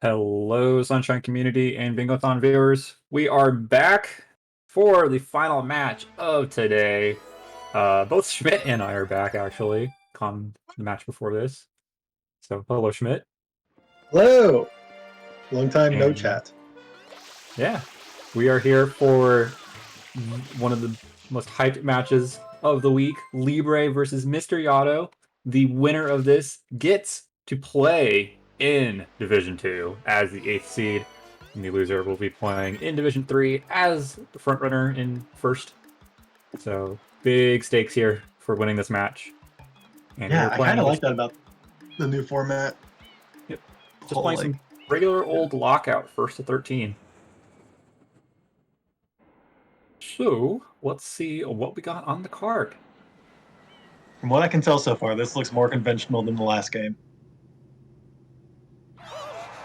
Hello, Sunshine community and Bingothon viewers. We are back for the final match of today. Both Schmidt and I are back, actually, on the match before this. So, hello, Schmidt. Hello! Long time no And, chat. yeah, we are here for one of the most hyped matches of the week, Libre versus MrYhatoh. The winner of this gets to play in Division 2 as the 8th seed, and the loser will be playing in Division 3 as the frontrunner in first. So, big stakes here for winning this match. And Yeah, we're I playing kind of like just, that about the new format. yep, just Whole, playing like, some regular old Lockout, first to 13. So, let's see what we got on the card. from what I can tell so far, this looks more conventional than the last game.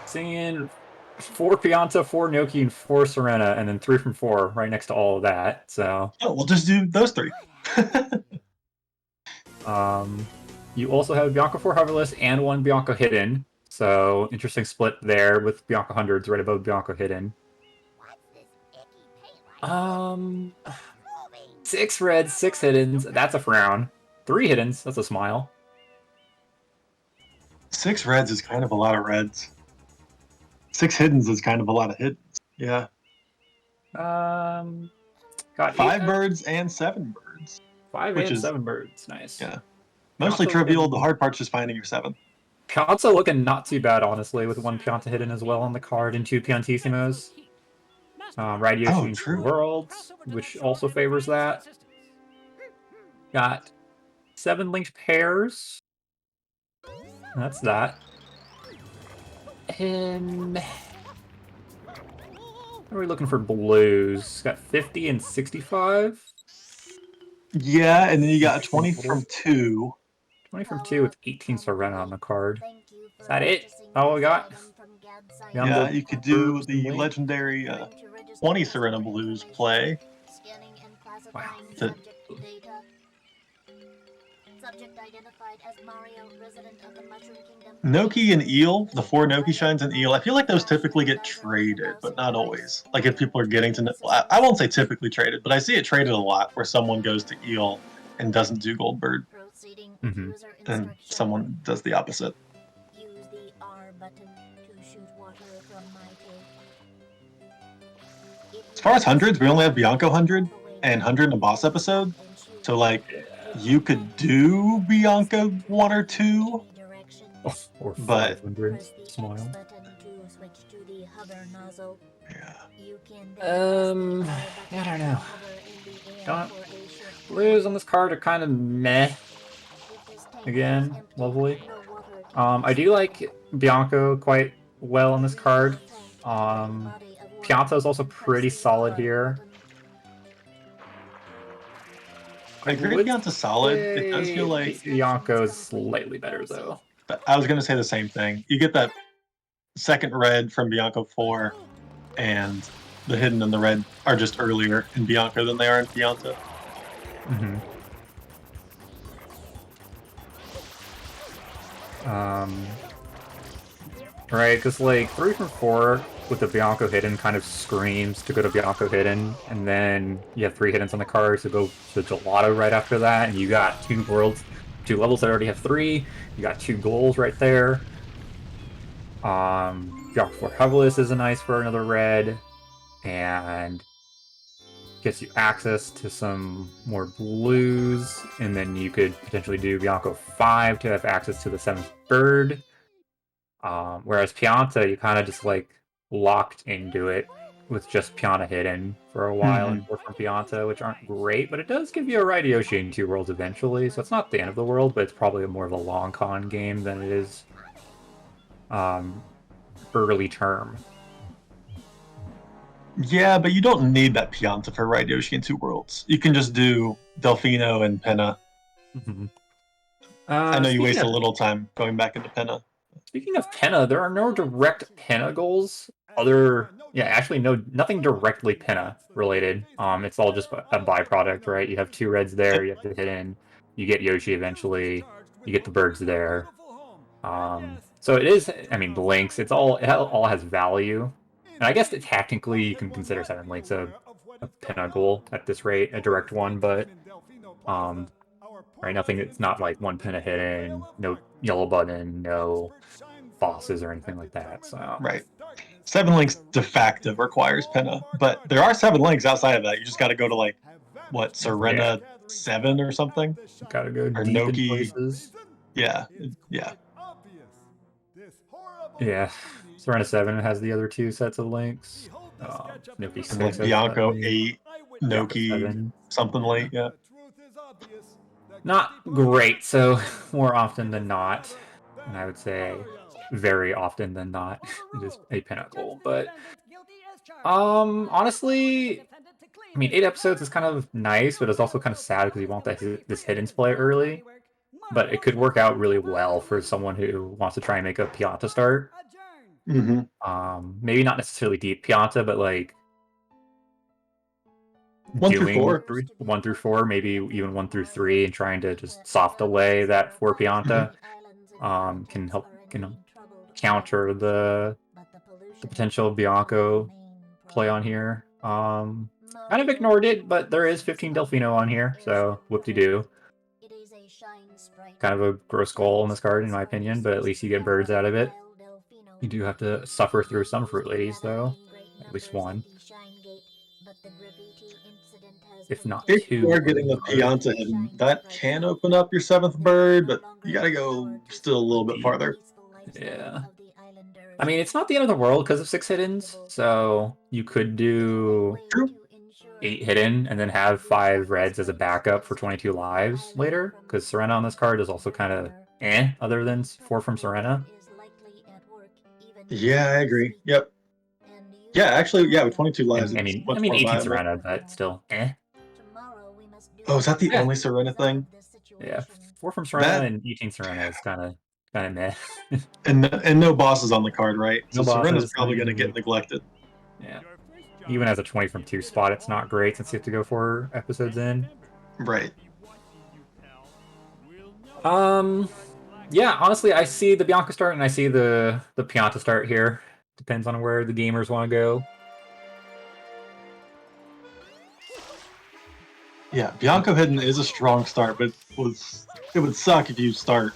Seeing 4 Pianta, 4 Noki, and 4 Serena, and then 3 from 4 right next to all of that. So, Oh, we'll just do those three. you also have Bianca 4 Hoverless and 1 Bianca Hidden. So, interesting split there with Bianca Hundreds right above Bianca Hidden. 6 Reds, 6 Hiddens, that's a frown. 3 Hiddens, that's a smile. 6 reds is kind of a lot of reds. 6 hiddens is kind of a lot of hiddens. Yeah. Got 5 birds and 7 birds. 5 which and is, 7 birds, nice. yeah, mostly trivial. The hard part's just finding your 7. Pianta looking not too bad, honestly, with 1 Pianta hidden as well on the card and 2 Piantissimos. Radiation in Two True. Worlds, which also favors that. Got 7 linked pairs. That's that. And what are we looking for blues? Got 50 and 65. Yeah, and then you got 20 from 2. 20 from 2 with 18 Serena on the card. Is that it? All we got? Yeah, you could do the legendary 20 Serena Blues play. Wow. Noki and Eel, the 4 Noki Shines and Eel, I feel like those typically get traded, but not always. Like if people are getting to, I won't say typically traded, but I see it traded a lot where someone goes to Eel and doesn't do Goldbird, and someone does the opposite. Use the R button to shoot water from my tail. As far as hundreds, we only have Bianco 100 and 100 in a boss episode. So like, you could do Bianca 1 or 2. Or But 500 smile. Yeah. I don't know. Blues on this card are kind of meh. Again, lovely. I do like Bianco quite well on this card. Pianta is also pretty solid here. I agree Bianca's solid. It does feel like Bianco is slightly better though. I was going to say the same thing. You get that second red from Bianco 4, and the hidden and the red are just earlier in Bianco than they are in Pianta. Right, because like 3 from 4 with the Bianco hidden kind of screams to go to Bianco hidden, and then you have 3 hiddens on the card to go to Gelato right after that, and you got 2 worlds, 2 levels that already have 3. You got 2 goals right there. Bianco 4 Hoverless is a nice for another red, and gets you access to some more blues, and then you could potentially do Bianco 5 to have access to the 7th bird. Whereas Pianta, you kind of just like locked into it with just Pianta hidden for a while and 4 from Pianta, which aren't great, but it does give you a Radiation in 2 worlds eventually, so it's not the end of the world, but it's probably more of a long con game than it is early term. Yeah, but you don't need that Pianta for Raidoshi in 2 worlds. You can just do Delfino and Penna. I know you waste a little time going back into Penna. Speaking of Penna, there are no direct Penna goals. Actually, nothing directly Penna related. It's all just a byproduct, right? You have 2 reds there, you have the hidden, you get Yoshi eventually, you get the birds there. So it is. I mean, links. It all has value, and I guess that technically you can consider 7 links a pinnacle at this rate, a direct one, but um, right, nothing. It's not like one pinna hidden, no yellow button, no bosses or anything like that. So Right. 7 links de facto requires pinna, but there are 7 links outside of that. You just got to go to like what Serena 7 or something, gotta go or deep in Noki. places. Yeah, yeah. Yeah, Serena 7 has the other 2 sets of links. Nifty And like 6 has that Bianco link. 8, Bianca Noki 7. something late. Yeah. Not great, so more often than not, and I would say very often than not, it is a pinnacle. But honestly, I mean, 8 episodes is kind of nice, but it's also kind of sad because you want this hidden play early. But it could work out really well for someone who wants to try and make a Pianta start. Mm-hmm. Maybe not necessarily deep Pianta, but like 1 through doing 4. 1 through 4, maybe even 1 through 3, and trying to just soft delay that 4 Pianta can help counter the potential Bianco play on here. Kind of ignored it, but there is 15 Delfino on here, so whoop-de-doo. Kind of a gross goal in this card, in my opinion, but at least you get birds out of it. You do have to suffer through some Fruit Ladies, though. At least one. If not If two. you are getting the Pianta hidden, that can open up your 7th bird, but you got to go still a little bit farther. Yeah. I mean, it's not the end of the world because of 6 hiddens, so you could do True. 8 hidden and then have 5 reds as a backup for 22 lives later, because Serena on this card is also kind of other than 4 from Serena. Yeah, I agree. Yep. Yeah, actually, yeah, with 22 lives, And, I it's mean, much more 18 viable. Serena, but still Oh, is that the Yeah. only Serena thing? Yeah, 4 from Serena and 18 Serena is kind of meh. And no bosses on the card, right? No So Serena's bosses, probably no going to get unique. neglected. Yeah. Even as a 20 from 2 spot, it's not great since you have to go 4 episodes in. Right. Yeah, honestly, I see the Bianca start and I see the Pianta start here. Depends on where the gamers want to go. Yeah, Bianco hidden is a strong start, but it would suck if you start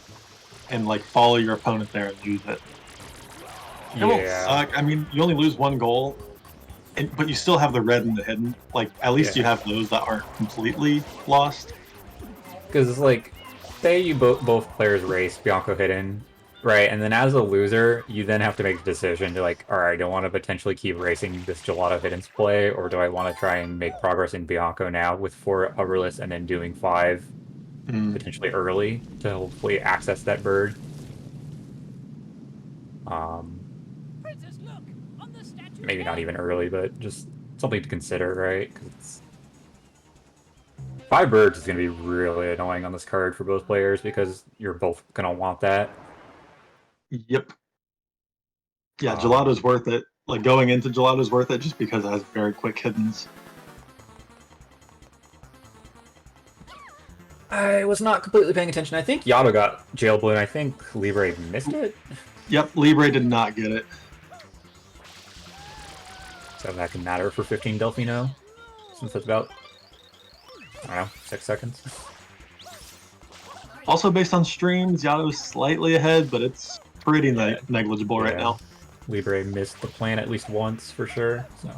and like follow your opponent there and lose it. It won't suck. I mean, you only lose 1 goal, but you still have the red and the hidden. Like, at least you have those that aren't completely lost. Because it's like, say you both players race Bianco hidden, right? And then as a loser, you then have to make a decision to like, all right, do I want to potentially keep racing this Gelato hidden's play, or do I want to try and make progress in Bianco now with 4 hoverless and then doing 5 potentially early to hopefully access that bird? Maybe not even early, but just something to consider, right? Because it's 5 birds is going to be really annoying on this card for both players because you're both going to want that. Yep. Yeah, Gelato's worth it. Like, going into Gelato's worth it just because it has very quick hiddens. I was not completely paying attention. I think Yato got Jail Blue, and I think Libre missed it. Yep, Libre did not get it. So that can matter for 15 Delfino, since that's about, I don't know, 6 seconds. Also, based on streams, Yato's slightly ahead, but it's pretty negligible right now. Libre missed the plan at least once, for sure, so.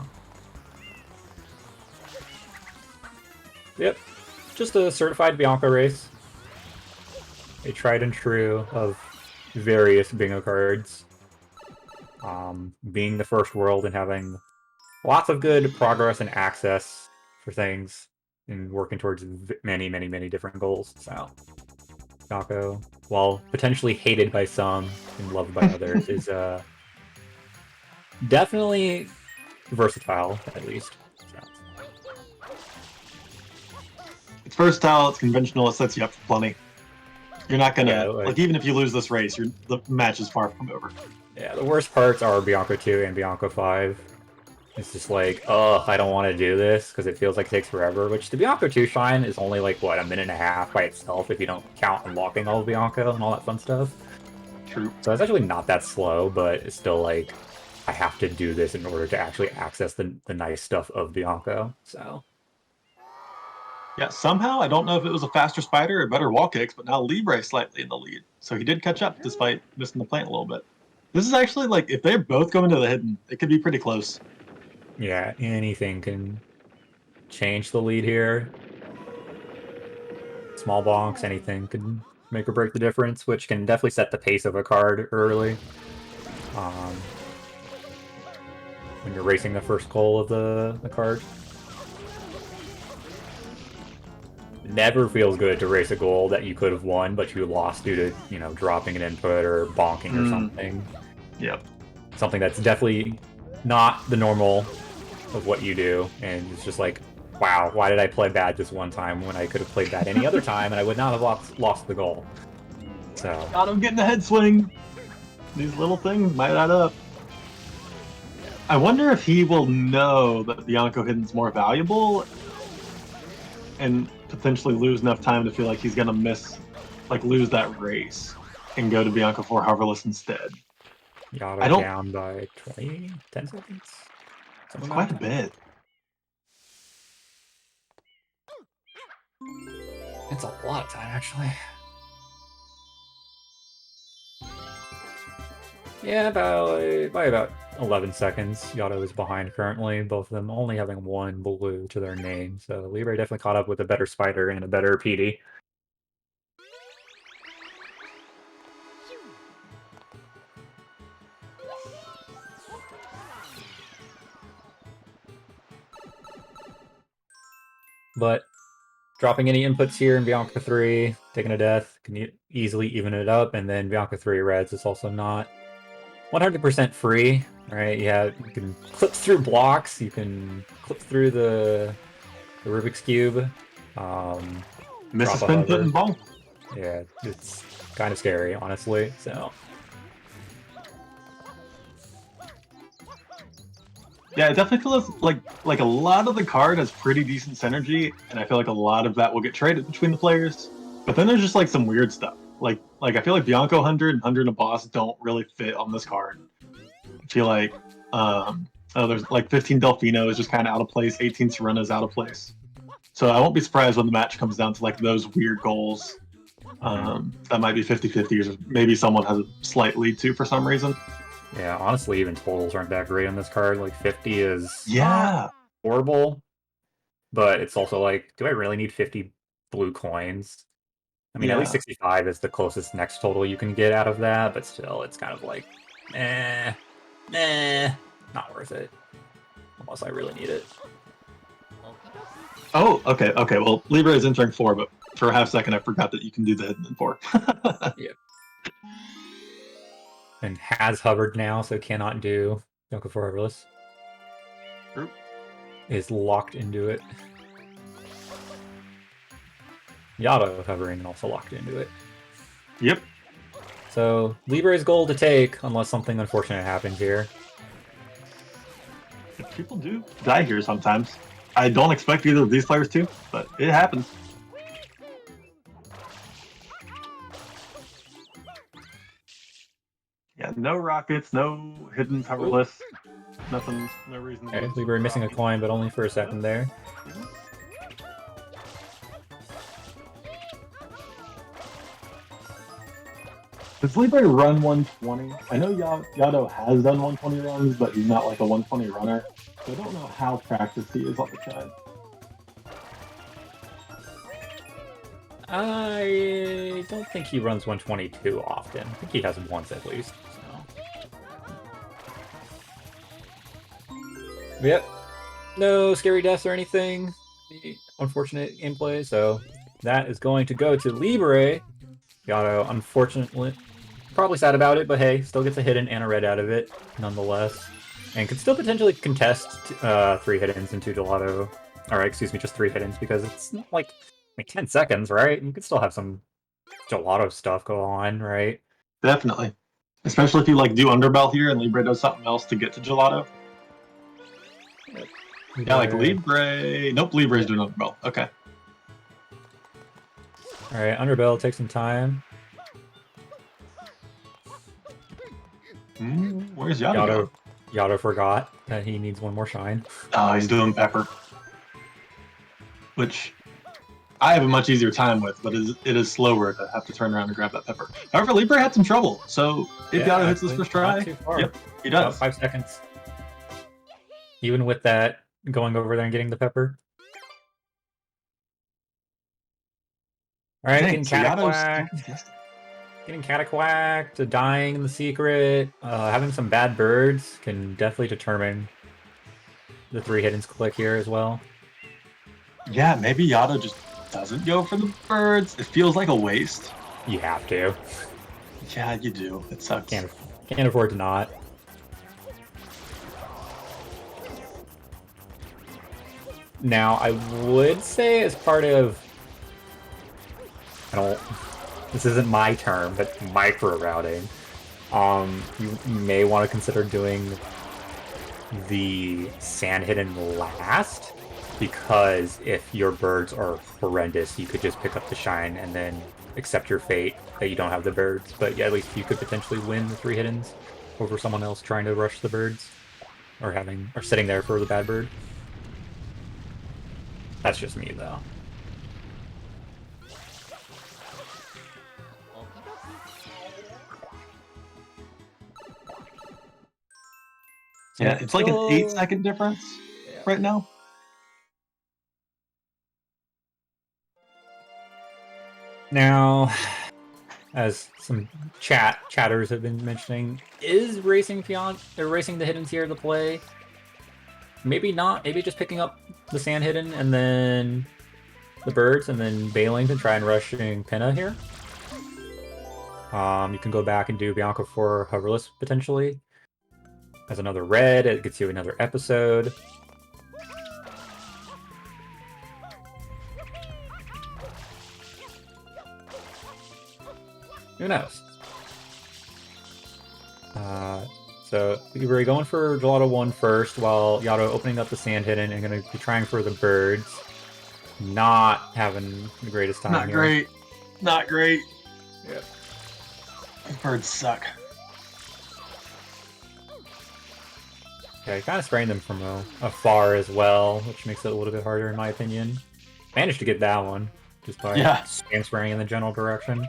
Yep, just a certified Bianca race. A tried and true of various bingo cards. Being the first world and having lots of good progress and access for things and working towards many, many, many different goals. So, Bianco, while potentially hated by some and loved by others, is definitely versatile, at least. So. It's versatile, it's conventional, it sets you up for plenty. You're not gonna, like, even if you lose this race, the match is far from over. Yeah, the worst parts are Bianco 2 and Bianco 5. It's just like, oh, I don't want to do this because it feels like it takes forever, which the Bianco 2 Shine is only like, what, a minute and a half by itself if you don't count unlocking all of Bianco and all that fun stuff. True. So it's actually not that slow, but it's still like I have to do this in order to actually access the nice stuff of Bianco. So Yeah, somehow, I don't know if it was a faster spider or better wall kicks, but now Libre slightly in the lead. So he did catch up despite missing the plant a little bit. This is actually like, if they're both going to the hidden, it could be pretty close. yeah, anything can change the lead here. Small bonks, anything can make or break the difference, which can definitely set the pace of a card early. When you're racing the first goal of the card. It never feels good to race a goal that you could have won, but you lost due to, you know, dropping an input or bonking or something. Yep. Something that's definitely not the normal of what you do, and it's just like, wow, why did I play bad this one time when I could have played bad any other time and I would not have lost the goal? So Got him getting a head swing. These little things might add up. I wonder if he will know that Bianco Hidden's more valuable and potentially lose enough time to feel like he's gonna lose that race and go to Bianco 4 hoverless instead. Yada down by 10 seconds? It's quite a bit. It's a lot of time, actually. Yeah, by about 11 seconds. Yachto is behind currently, both of them only having one blue to their name. So Libre definitely caught up with a better spider and a better PD. But dropping any inputs here in Bianca 3, taking a death, can easily even it up, and then Bianca 3 reds is also not 100% free, right? Yeah, you can clip through blocks, you can clip through the Rubik's Cube. Miss a spin put and bonk. Yeah, it's kind of scary, honestly, so. Yeah, it definitely feels like a lot of the card has pretty decent synergy, and I feel like a lot of that will get traded between the players. But then there's just like some weird stuff. Like I feel like Bianco 100 and 100 and a boss don't really fit on this card. I feel like there's like 15 Delfino is just kind of out of place, 18 Serena is out of place. So I won't be surprised when the match comes down to like those weird goals. That might be 50-50, or maybe someone has a slight lead to for some reason. Yeah, honestly, even totals aren't that great on this card. Like 50 is horrible, but it's also like, do I really need 50 blue coins? I mean, at least 65 is the closest next total you can get out of that, but still, it's kind of like, not worth it. Unless I really need it. Oh, okay. Well, Libre is entering 4, but for a half second I forgot that you can do the hidden in 4. Yeah. And has hovered now, so cannot do Bianco 4 hoverless. Is locked into it. Yachto hovering and also locked into it. Yep. So Libre's goal to take, unless something unfortunate happens here. People do die here sometimes. I don't expect either of these players to, but it happens. Yeah, no rockets, no hidden coverless, nothing, no reason. Okay, Libre missing a coin, but only for a second there. Does Libre run 120? I know Yachto has done 120 runs, but he's not like a 120 runner. So I don't know how practiced he is on the side. I don't think he runs 122 often. I think he has once at least. So. Yep. No scary deaths or anything. The unfortunate gameplay, so that is going to go to Libre. Yachto, unfortunately, probably sad about it, but hey, still gets a hidden and a red out of it, nonetheless. And could still potentially contest 3 hiddens into gelato. Or, excuse me, just 3 hiddens, because it's like 10 seconds, right? You could still have some gelato stuff go on, right? Definitely. Especially if you like do underbell here and Libre does something else to get to gelato. Yep. Yeah, like Libre. Nope, Libre's doing underbell. Okay. Alright, underbell takes some time. Where's Yato going? Yato forgot that he needs one more shine. Oh, he's doing Pepper. Which I have a much easier time with, but it is slower to have to turn around and grab that Pepper. However, Libre had some trouble, so if Yato hits this first try, not too far. Yep, he does. About 5 seconds. Even with that, going over there and getting the Pepper. Alright, getting catacwacked. Getting catacwacked, dying in the secret, having some bad birds can definitely determine the 3 hiddens click here as well. Yeah, maybe Yato just doesn't go for the birds. It feels like a waste. You have to. Yeah, you do. It sucks. Can't afford to not. Now, I would say as part of... This isn't my term, but micro routing. You may want to consider doing the sand hidden last, because if your birds are horrendous, you could just pick up the shine and then accept your fate that you don't have the birds. But yeah, at least you could potentially win the 3 hiddens over someone else trying to rush the birds, or sitting there for the bad bird. That's just me, though. Yeah, it's like an 8-second difference right now. Now, as some chatters have been mentioning, is racing the hiddens here to play? Maybe not. Maybe just picking up the sand hidden and then the birds and then bailing to try and rushing Pinna here. You can go back and do Bianca for Hoverless potentially. As another red, it gets you another episode. Who knows? So we're going for Gelato 1 first, while Yato opening up the sand hidden and going to be trying for the birds. Not having the greatest time here. Great. Not great. Yep. Birds suck. Yeah, kind of spraying them from afar as well, which makes it a little bit harder in my opinion. Managed to get that one just by spraying in the general direction.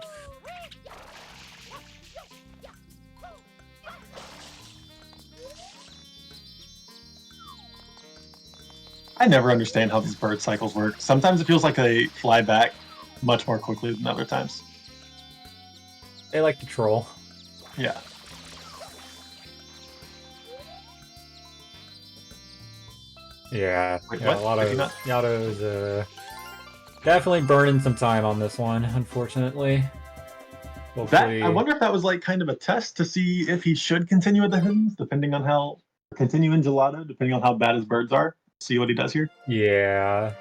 I never understand how these bird cycles work. Sometimes it feels like they fly back much more quickly than other times. They like to troll. Yeah. Yeah, Wait, a lot of Yato's definitely burning some time on this one, unfortunately. I wonder if that was like kind of a test to see if he should continue with the hiddens, depending on how continue in Gelato, depending on how bad his birds are. See what he does here. Yeah,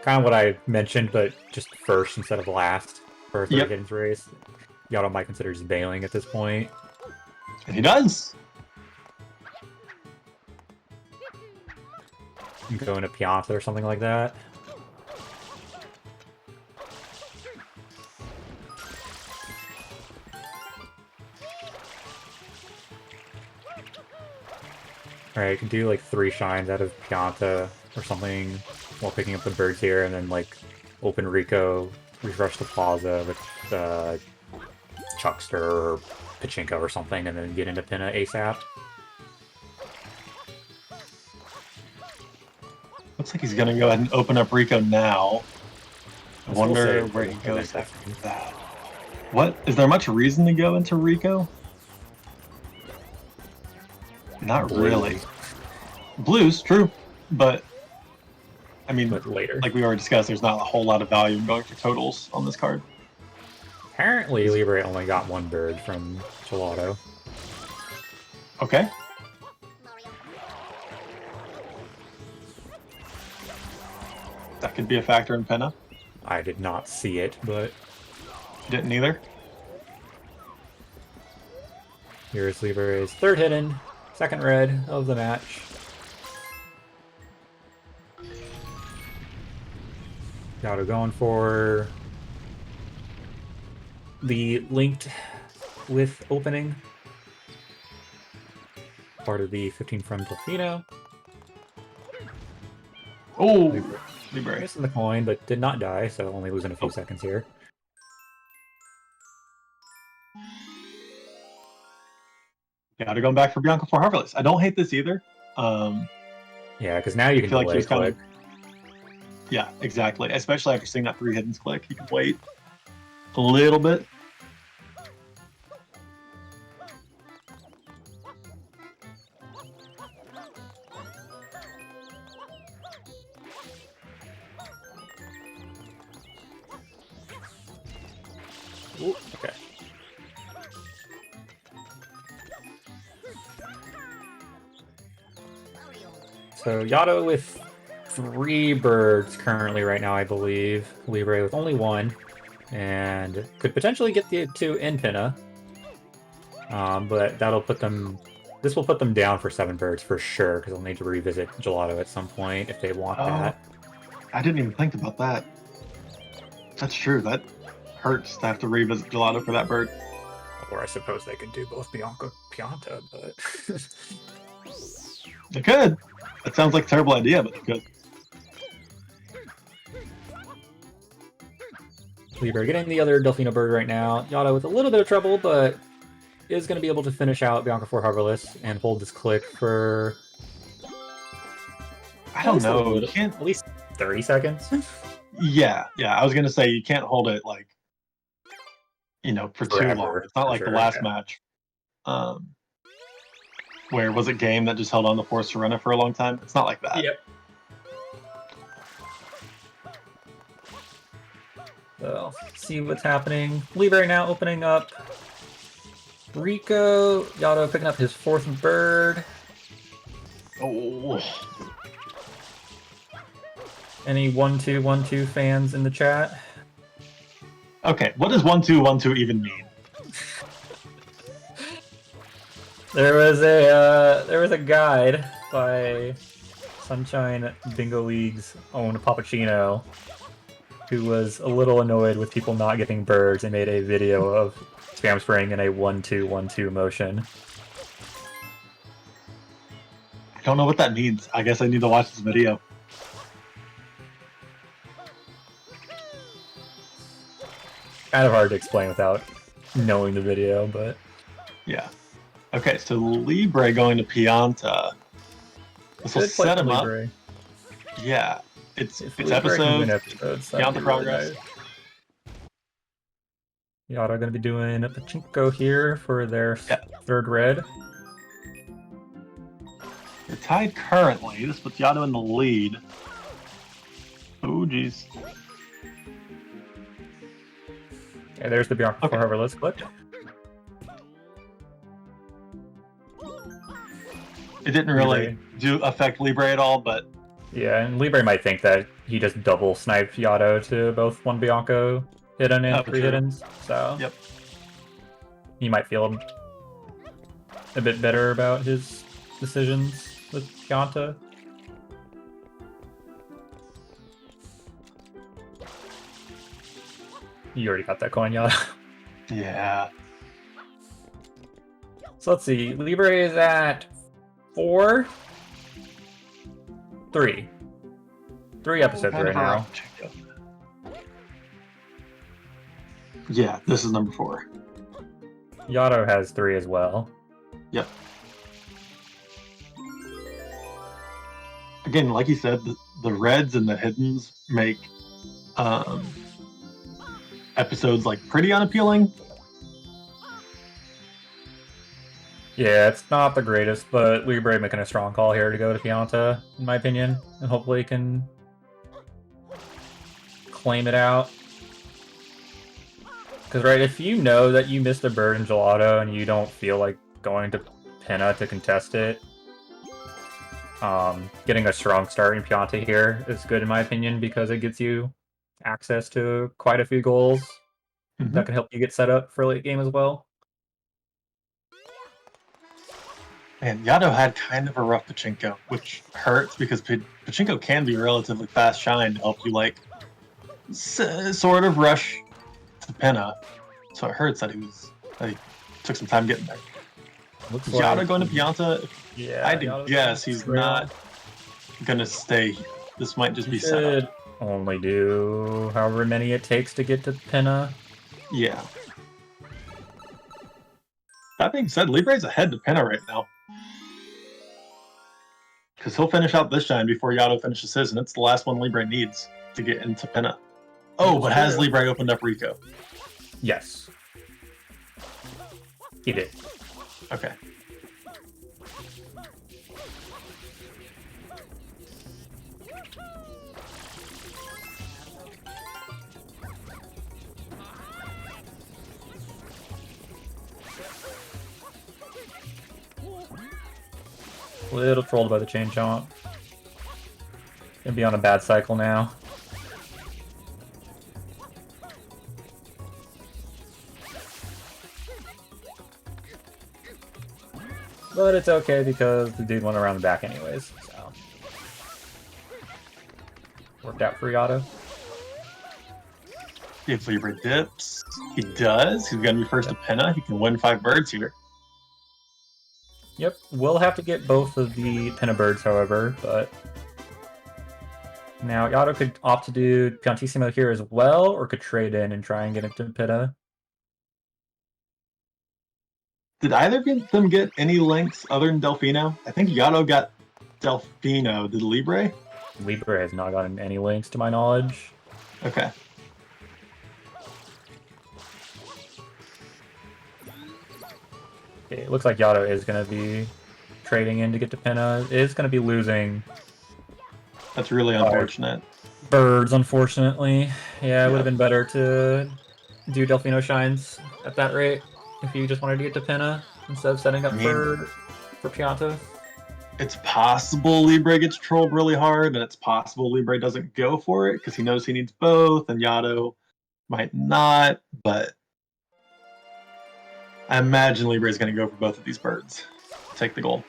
kind of what I mentioned, but just first instead of last for a 3 hiddens race. Yato might consider just bailing at this point, and he does. Going to Pianta or something like that. Alright, you can do like 3 shines out of Pianta or something while picking up the birds here, and then like open Rico, refresh the plaza with Chuckster or Pachinko or something, and then get into Pinna ASAP. Looks like he's gonna go ahead and open up Rico now. I wonder where he goes after that. What? Is there much reason to go into Rico? Not really. Blues, true, but I mean, later, like we already discussed, there's not a whole lot of value in going for totals on this card. Apparently, Libre only got 1 bird from Gelato. Okay. That could be a factor in Pinna. I did not see it, but... Didn't either. Here's Libre's 3rd hidden, 2nd red of the match. Yato going for the linked with opening. part of the 15 from Delfino. Oh, Libre. Missing the coin, but did not die, so only losing a few seconds here. Gotta go back for Bianca for Harvest. I don't hate this either. Yeah, because now you can feel like he delay was kind click. of. Yeah, exactly. Especially after seeing that 3 hiddens click, you can wait a little bit. Ooh, okay. So Yato with 3 birds currently right now, I believe. Libre with only 1. And could potentially get the 2 in Pinna. But that'll put them... This will put them down for 7 birds for sure, because they'll need to revisit Gelato at some point if they want that. I didn't even think about that. That's true. That hurts to have to revisit Gelato for that bird. Or I suppose they could do both Bianca Pianta, but... They could. That sounds like a terrible idea, but they could. Libre getting the other Delfino bird right now. Yato with a little bit of trouble, but is going to be able to finish out Bianca 4 Harborless and hold this click for... I don't know. You can't... At least 30 seconds? Yeah. I was going to say, you can't hold it, like, for Forever, too long. It's not like sure, the last yeah. match. Where was it Game that just held on to Force Serena for a long time? It's not like that. Yep. So, see what's happening. Libre now opening up. Rico, Yato picking up his 4th bird. Oh. Any 1-2-1-2 fans in the chat? Okay, what does 1-2-1-2 even mean? There was a guide by Sunshine Bingo League's own Pappuccino, who was a little annoyed with people not getting birds and made a video of spam spraying in a 1-2-1-2 motion. I don't know what that means. I guess I need to watch this video. Kind of hard to explain without knowing the video, but... Yeah. Okay, so Libre going to Pianta. This will set him up. Yeah. It's episode. Pianta progress. Yato going to be doing a pachinko here for their 3rd red. They're tied currently. This puts Yato in the lead. Oh, jeez. Okay, there's the Bianca for Harborless clip. It didn't really affect Libre at all, but... Yeah, and Libre might think that he just double sniped Yato to both 1 Bianco hidden and 3 hiddens, so... Yep. He might feel a bit better about his decisions with Pianta. You already got that coin, Yato. Yeah. So let's see, Libre is at 4? 3. 3 episodes right now. Yeah, this is number 4. Yato has 3 as well. Yep. Again, like you said, the reds and the hiddens make episodes like pretty unappealing. Yeah, it's not the greatest, but Libre making a strong call here to go to Pianta, in my opinion, and hopefully can claim it out. Because, right, if you know that you missed a bird in Gelato and you don't feel like going to Pinna to contest it, getting a strong start in Pianta here is good in my opinion because it gets you access to quite a few goals that can help you get set up for late game as well. And Yato had kind of a rough pachinko, which hurts because pachinko can be a relatively fast shine to help you, like, sort of rush to Pinna. So it hurts that he took some time getting there. Looks Yada like going to Pianta? yeah, I'd Yada's guess gonna he's trail. not gonna stay here. This might just He be set should up. only do however many it takes to get to Pinna. Yeah. That being said, Libre's ahead to Pinna right now. Because he'll finish out this shine before Yado finishes his, and it's the last one Libre needs to get into Pinna. Oh, That's but has true. Libre opened up Rico? Yes. He did. Okay. Little trolled by the chain chomp. Gonna be on a bad cycle now. But it's okay because the dude went around the back anyways, so. Worked out for Yato. If Libre dips, he does. He's gonna be first to Pinna. He can win 5 birds here. Yep, we'll have to get both of the Pinna birds, however, but... Now, Yato could opt to do Piantissimo here as well, or could trade in and try and get into Pinna. Did either of them get any links other than Delfino? I think Yato got Delfino. Did Libre? Libre has not gotten any links to my knowledge. Okay. Okay, it looks like Yato is going to be trading in to get to Pinna. Is going to be losing That's really unfortunate. birds, unfortunately. Yeah, it would have been better to do Delfino Shines at that rate if you just wanted to get to Pinna instead of setting up for Pianta. It's possible Libre gets trolled really hard, and it's possible Libre doesn't go for it because he knows he needs both, and Yato might not, but I imagine Libre is going to go for both of these birds. Take the goal.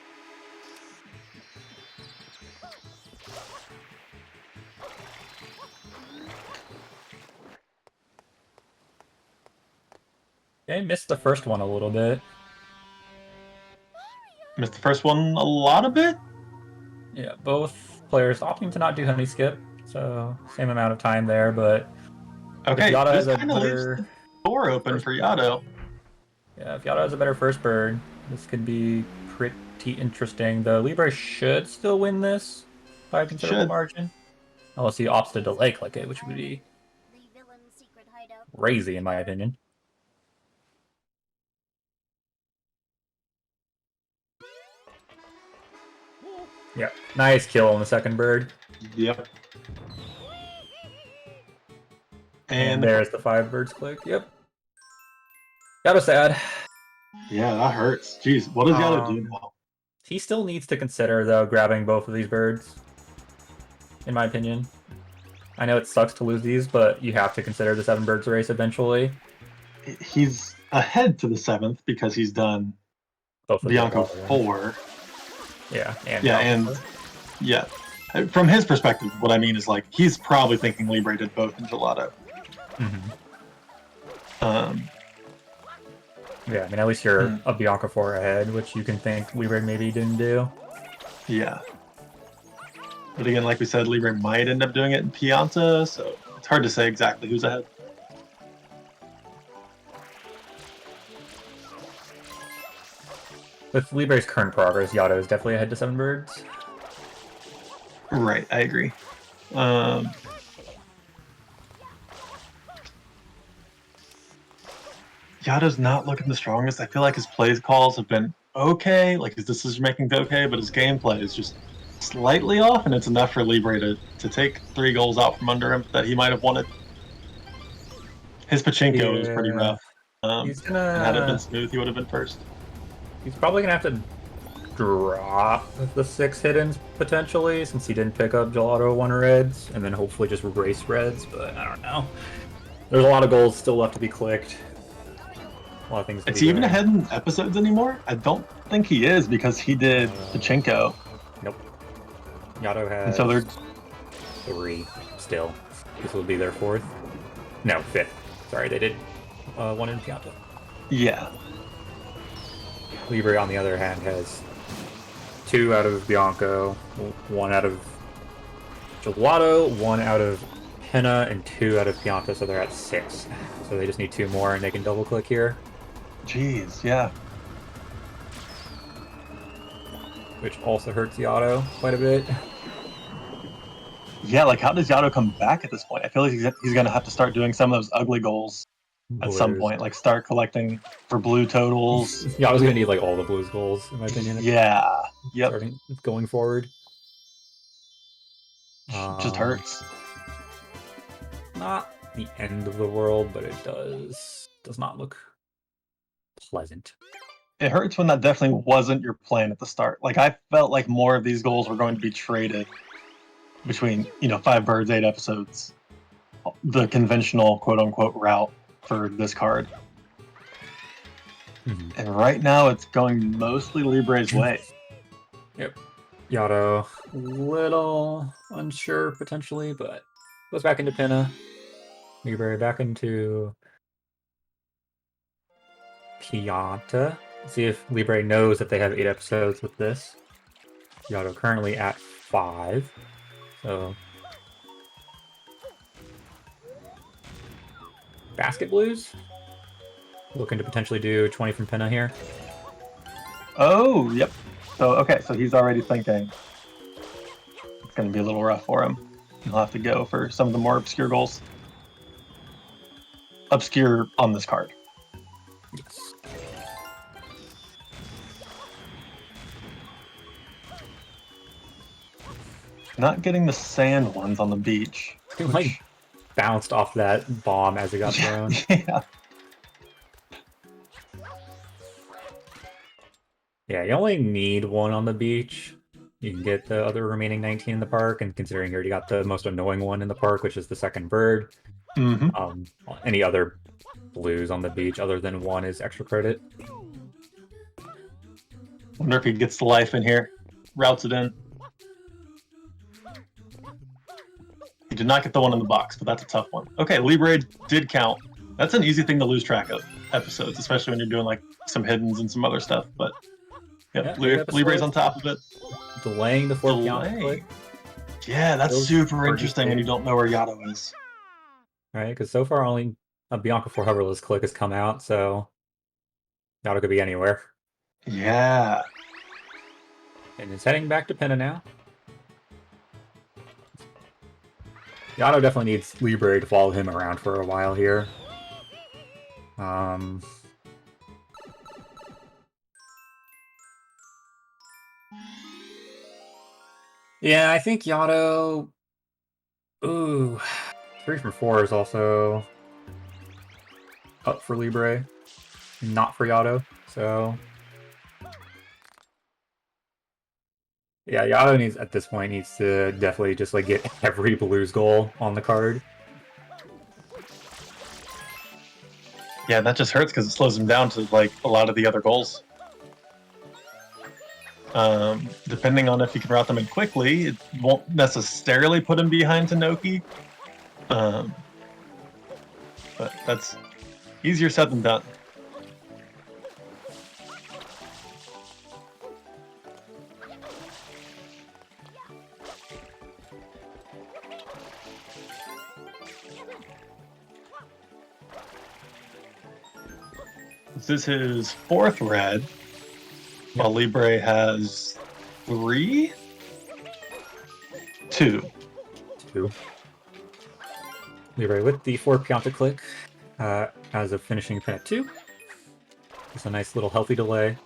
Okay, missed the first one a little bit. Missed the first one a lot of bit? Yeah, both players opting to not do honey skip, so same amount of time there, but okay, if Yato this has a kind of leaves better the door open for Yato. Yeah, if Yato has a better first bird, this could be pretty interesting. The Libre should still win this by a considerable margin. Unless he opts to delay click it, which would be The villain's secret hideout. crazy in my opinion. Yeah, nice kill on the second bird. Yep. And there's the 5 birds click. Yep. Yato sad. Yeah, that hurts. Jeez, what does Yato do now? He still needs to consider, though, grabbing both of these birds. In my opinion. I know it sucks to lose these, but you have to consider the 7 birds race eventually. He's ahead to the 7th because he's done Both of Bianco 4. Yeah, yeah. From his perspective, what I mean is like he's probably thinking Libre did both in Gelato. Yeah, I mean at least you're a Bianca 4 ahead, which you can think Libre maybe didn't do. Yeah. But again, like we said, Libre might end up doing it in Pianta, so it's hard to say exactly who's ahead. With Libre's current progress, Yato is definitely ahead to 7 birds. Right, I agree. Yato's not looking the strongest. I feel like his play calls have been okay, like his decision making's okay, but his gameplay is just slightly off, and it's enough for Libre to take 3 goals out from under him that he might have wanted. His Pachinko was pretty rough. He's gonna... Had it been smooth, he would have been first. He's probably gonna have to drop the 6 hiddens potentially, since he didn't pick up Gelato 1 reds, and then hopefully just race reds, but I don't know. There's a lot of goals still left to be clicked. A lot of things. Is he even ahead in episodes anymore? I don't think he is because he did Pachinko. Nope. Yato has and so they're 3 still. This will be their 4th. No, 5th. Sorry, they did 1 in Pianta. Yeah. Libre, on the other hand, has 2 out of Bianco, 1 out of Gelato, 1 out of Henna, and 2 out of Pianta, so they're at 6. So they just need 2 more and they can double click here. Jeez, yeah. Which also hurts Yato quite a bit. Yeah, like how does Yato come back at this point? I feel like he's going to have to start doing some of those ugly goals at some point. Like start collecting for blue totals. Yato's going to need like all the blues goals, in my opinion. Yeah. Yep. Starting going forward. Just hurts. Not the end of the world, but it does not look pleasant. It hurts when that definitely wasn't your plan at the start. Like I felt like more of these goals were going to be traded between, 5 birds, 8 episodes. The conventional quote unquote route for this card. And right now it's going mostly Libre's way. Yep. Yato, little unsure potentially, but goes back into Pinna. Libre back into Pianta. See if Libre knows that they have 8 episodes with this. Yato currently at 5. So Basket Blues. Looking to potentially do 20 from Pinna here. Oh, yep. So he's already thinking it's going to be a little rough for him. He'll have to go for some of the more obscure goals. Obscure on this card. Yes. Not getting the sand ones on the beach. He like bounced off that bomb as it got thrown. Yeah. Yeah, you only need 1 on the beach. You can get the other remaining 19 in the park, and considering you already got the most annoying one in the park, which is the second bird, any other blues on the beach other than 1 is extra credit. Wonder if he gets the life in here. Routes it in. He did not get the one in the box, but that's a tough one. Okay, Libre did count. That's an easy thing to lose track of episodes, especially when you're doing like some hiddens and some other stuff. But yeah, Libre's on top of it. Delaying the 4 Pianta click. Yeah, that's super interesting when you don't know where Yato is. Right, because so far only a Bianca 4 hoverless click has come out, so Yato could be anywhere. Yeah. And it's heading back to Pinna now. Yato definitely needs Libre to follow him around for a while here. Yeah, I think Yato... Ooh, 3 from 4 is also up for Libre, not for Yato, so... Yeah, Yato needs, at this point, needs to definitely just like get every blues goal on the card. Yeah, that just hurts because it slows him down to like a lot of the other goals. Depending on if you can route them in quickly, it won't necessarily put him behind Tanoki. But that's easier said than done. This is his 4th red, while Libre has 3? 2. Libre with the 4 Pianta click as a finishing pin at 2. Just a nice little healthy delay.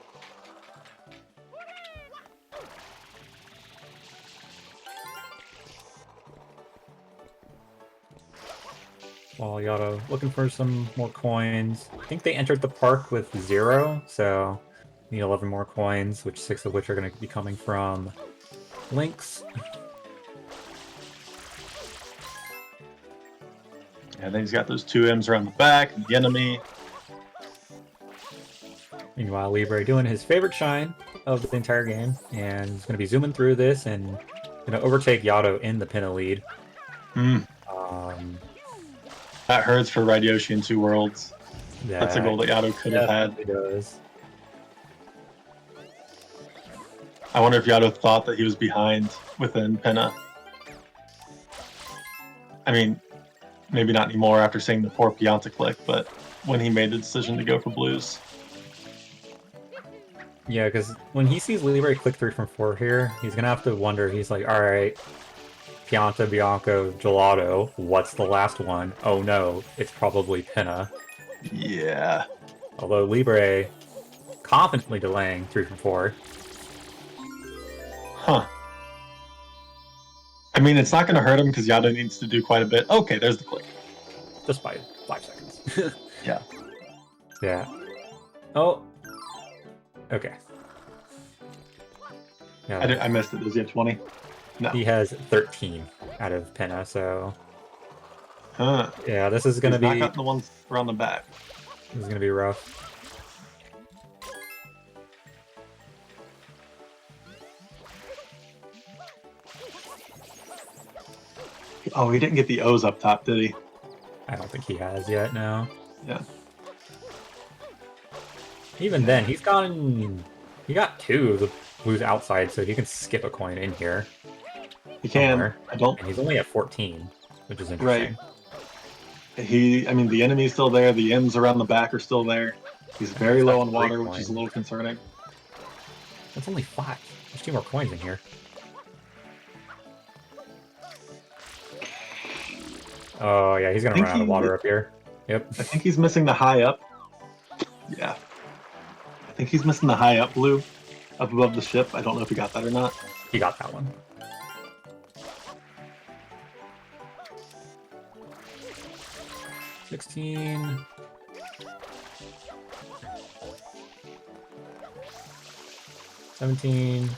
While Yato looking for some more coins. I think they entered the park with 0, so need 11 more coins, which 6 of which are going to be coming from links. Yeah, then he's got those 2 M's around the back, and the enemy. Meanwhile, Libre doing his favorite shine of the entire game, and he's going to be zooming through this and going to overtake Yato in the Pinna lead. That hurts for Ride Yoshi in 2 worlds. Yeah, that's a goal that Yato could have had. It does. I wonder if Yado thought that he was behind within Pinna. I mean, maybe not anymore after seeing the poor Pianta click, but when he made the decision to go for blues. Yeah, because when he sees Libre click 3 from 4 here, he's gonna have to wonder. He's like, all right, Pianta, Bianco, Gelato. What's the last one? Oh no, it's probably Pinna. Yeah. Although Libre confidently delaying 3 from 4. Huh. I mean, it's not going to hurt him because Yado needs to do quite a bit. Okay, there's the click. Just by 5 seconds. Yeah. Yeah. Oh. Okay. Yeah. I missed it. Does he have 20? No. He has 13 out of Pinna, so Huh. yeah, this is gonna He's not be gotten the ones around the back. this is gonna be rough. Oh, he didn't get the O's up top, did he? I don't think he has yet. No. Yeah. Even then, he got 2 of the blues outside, so he can skip a coin in here. He can. Somewhere. I don't. And he's only at 14, which is interesting. Right. I mean, the enemy's still there. The M's around the back are still there. He's very low on water, which is a little concerning. That's only 5. There's 2 more coins in here. Oh yeah, he's gonna run out of water up here. Yep. I think he's missing the high up. Yeah. I think he's missing the high up blue up above the ship. I don't know if he got that or not. He got that one. $16. $17.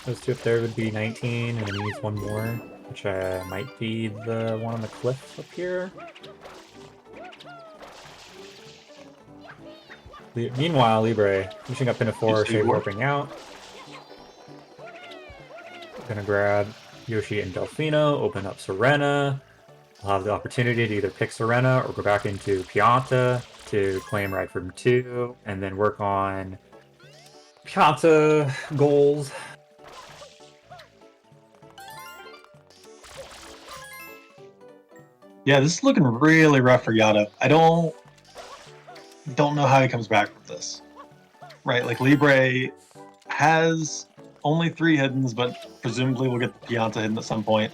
Those 2 up there would be 19, and then he needs 1 more, which might be the one on the cliff up here. Meanwhile, Libre finishing up into 4, save warping out. Gonna grab Yoshi and Delfino, open up Serena. We'll have the opportunity to either pick Serena or go back into Pianta to claim ride from 2, and then work on Pianta goals. Yeah, this is looking really rough for Yado. I don't know how he comes back with this. Right, like Libre has only 3 hiddens, but presumably we'll get the Pianta hidden at some point.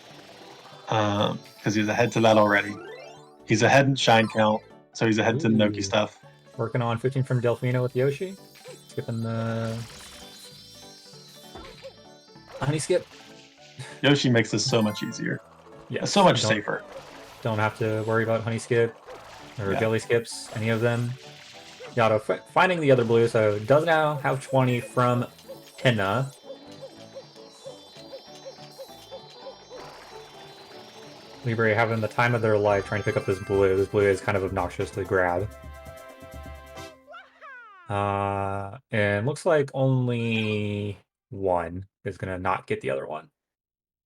Because he's ahead to that already. He's ahead in shine count, so he's ahead to the Noki stuff. Working on 15 from Delfino with Yoshi. Skipping the honey skip. Yoshi makes this so much easier. Yeah, so much safer. Don't have to worry about honey skip or jelly skips, any of them. Yado finding the other blue, so does now have 20 from Pinna. Libre having the time of their life trying to pick up this blue. This blue is kind of obnoxious to grab. And looks like only 1 is going to not get the other one.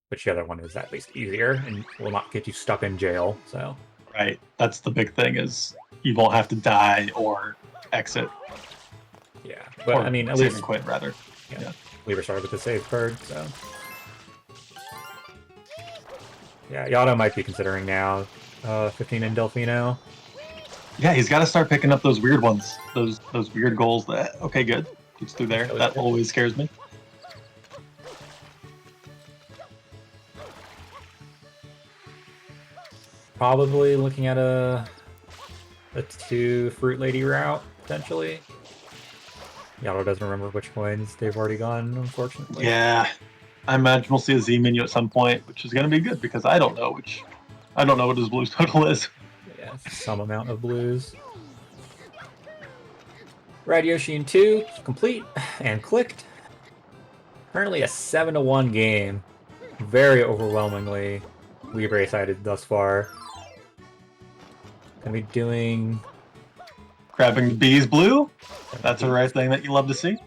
Which the other one is at least easier and will not get you stuck in jail, so... Right, that's the big thing, is you won't have to die or exit. Yeah, but I mean, at least... and quit, rather. Yeah. Libre started with the save card, so... Yeah, Yado might be considering now 15 in Delfino. Yeah, he's got to start picking up those weird ones. Those weird goals that... Okay, good. Gets through there. That always scares me. Probably looking at a 2 Fruit Lady route, potentially. Yado doesn't remember which coins they've already gone, unfortunately. Yeah. I imagine we'll see a Z menu at some point, which is going to be good because I don't know what his blues total is. Yeah, some amount of blues. Ride Yoshi in 2, complete and clicked. Currently a 7-1 game. Very overwhelmingly Libre sided thus far. Gonna be doing... Grabbing the B's blue? That's a rare thing that you love to see.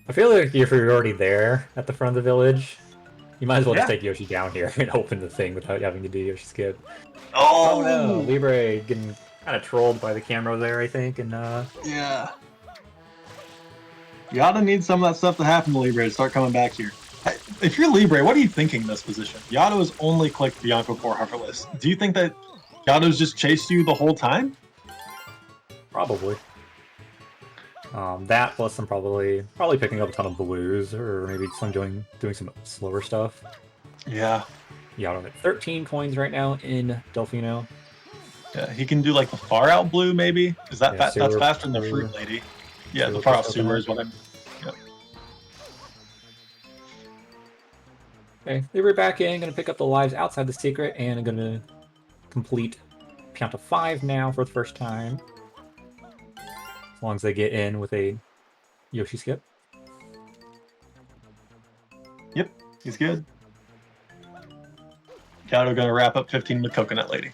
I feel like if you're already there at the front of the village, You might as well Yeah. just take Yoshi down here and open the thing without having to do Yoshi skip. Oh, Oh no, Libre getting kind of trolled by the camera there, I think, and Yeah. Yada needs some of that stuff to happen to Libre to start coming back here. If you're Libre, what are you thinking in this position? Yada has only clicked Bianco 4 hoverless. Do you think that Yada's just chased you the whole time? probably. That plus some probably picking up a ton of blues or maybe some doing some slower stuff. Yeah. Yada at 13 coins right now in Delfino. Yeah, he can do like the far out blue maybe. Is that Yeah, that's sewer faster than the blue. fruit lady? Yeah, Sewer the far out plus sewer open is what I'm. Yep. Okay, Libre back in, gonna pick up the lives outside the secret and gonna complete count of 5 now for the first time. As long as they get in with a Yoshi skip. Yep, he's good. Gato gonna wrap up 15 with Coconut Lady.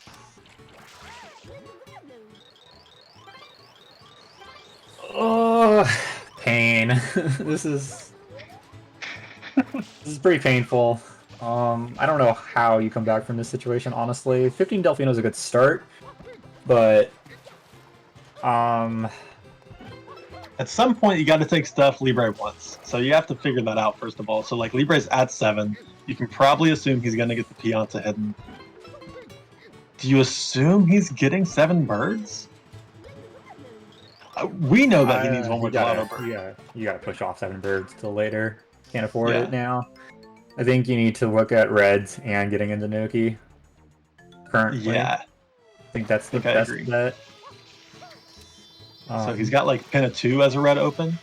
Oh, pain. This is pretty painful. I don't know how you come back from this situation, honestly. 15 Delfino is a good start, but At some point, you got to take stuff Libre wants. So you have to figure that out first of all. So like Libre's at 7. You can probably assume he's gonna get the Pianta hidden. Do you assume he's getting 7 birds? We know that he needs one more Gelato bird. You gotta push off 7 birds till later. Can't afford Yeah. it now. I think you need to look at reds and getting into Noki. Currently. Yeah. I think that's the I best agree. bet. So he's got like Pinna 2 as a red open,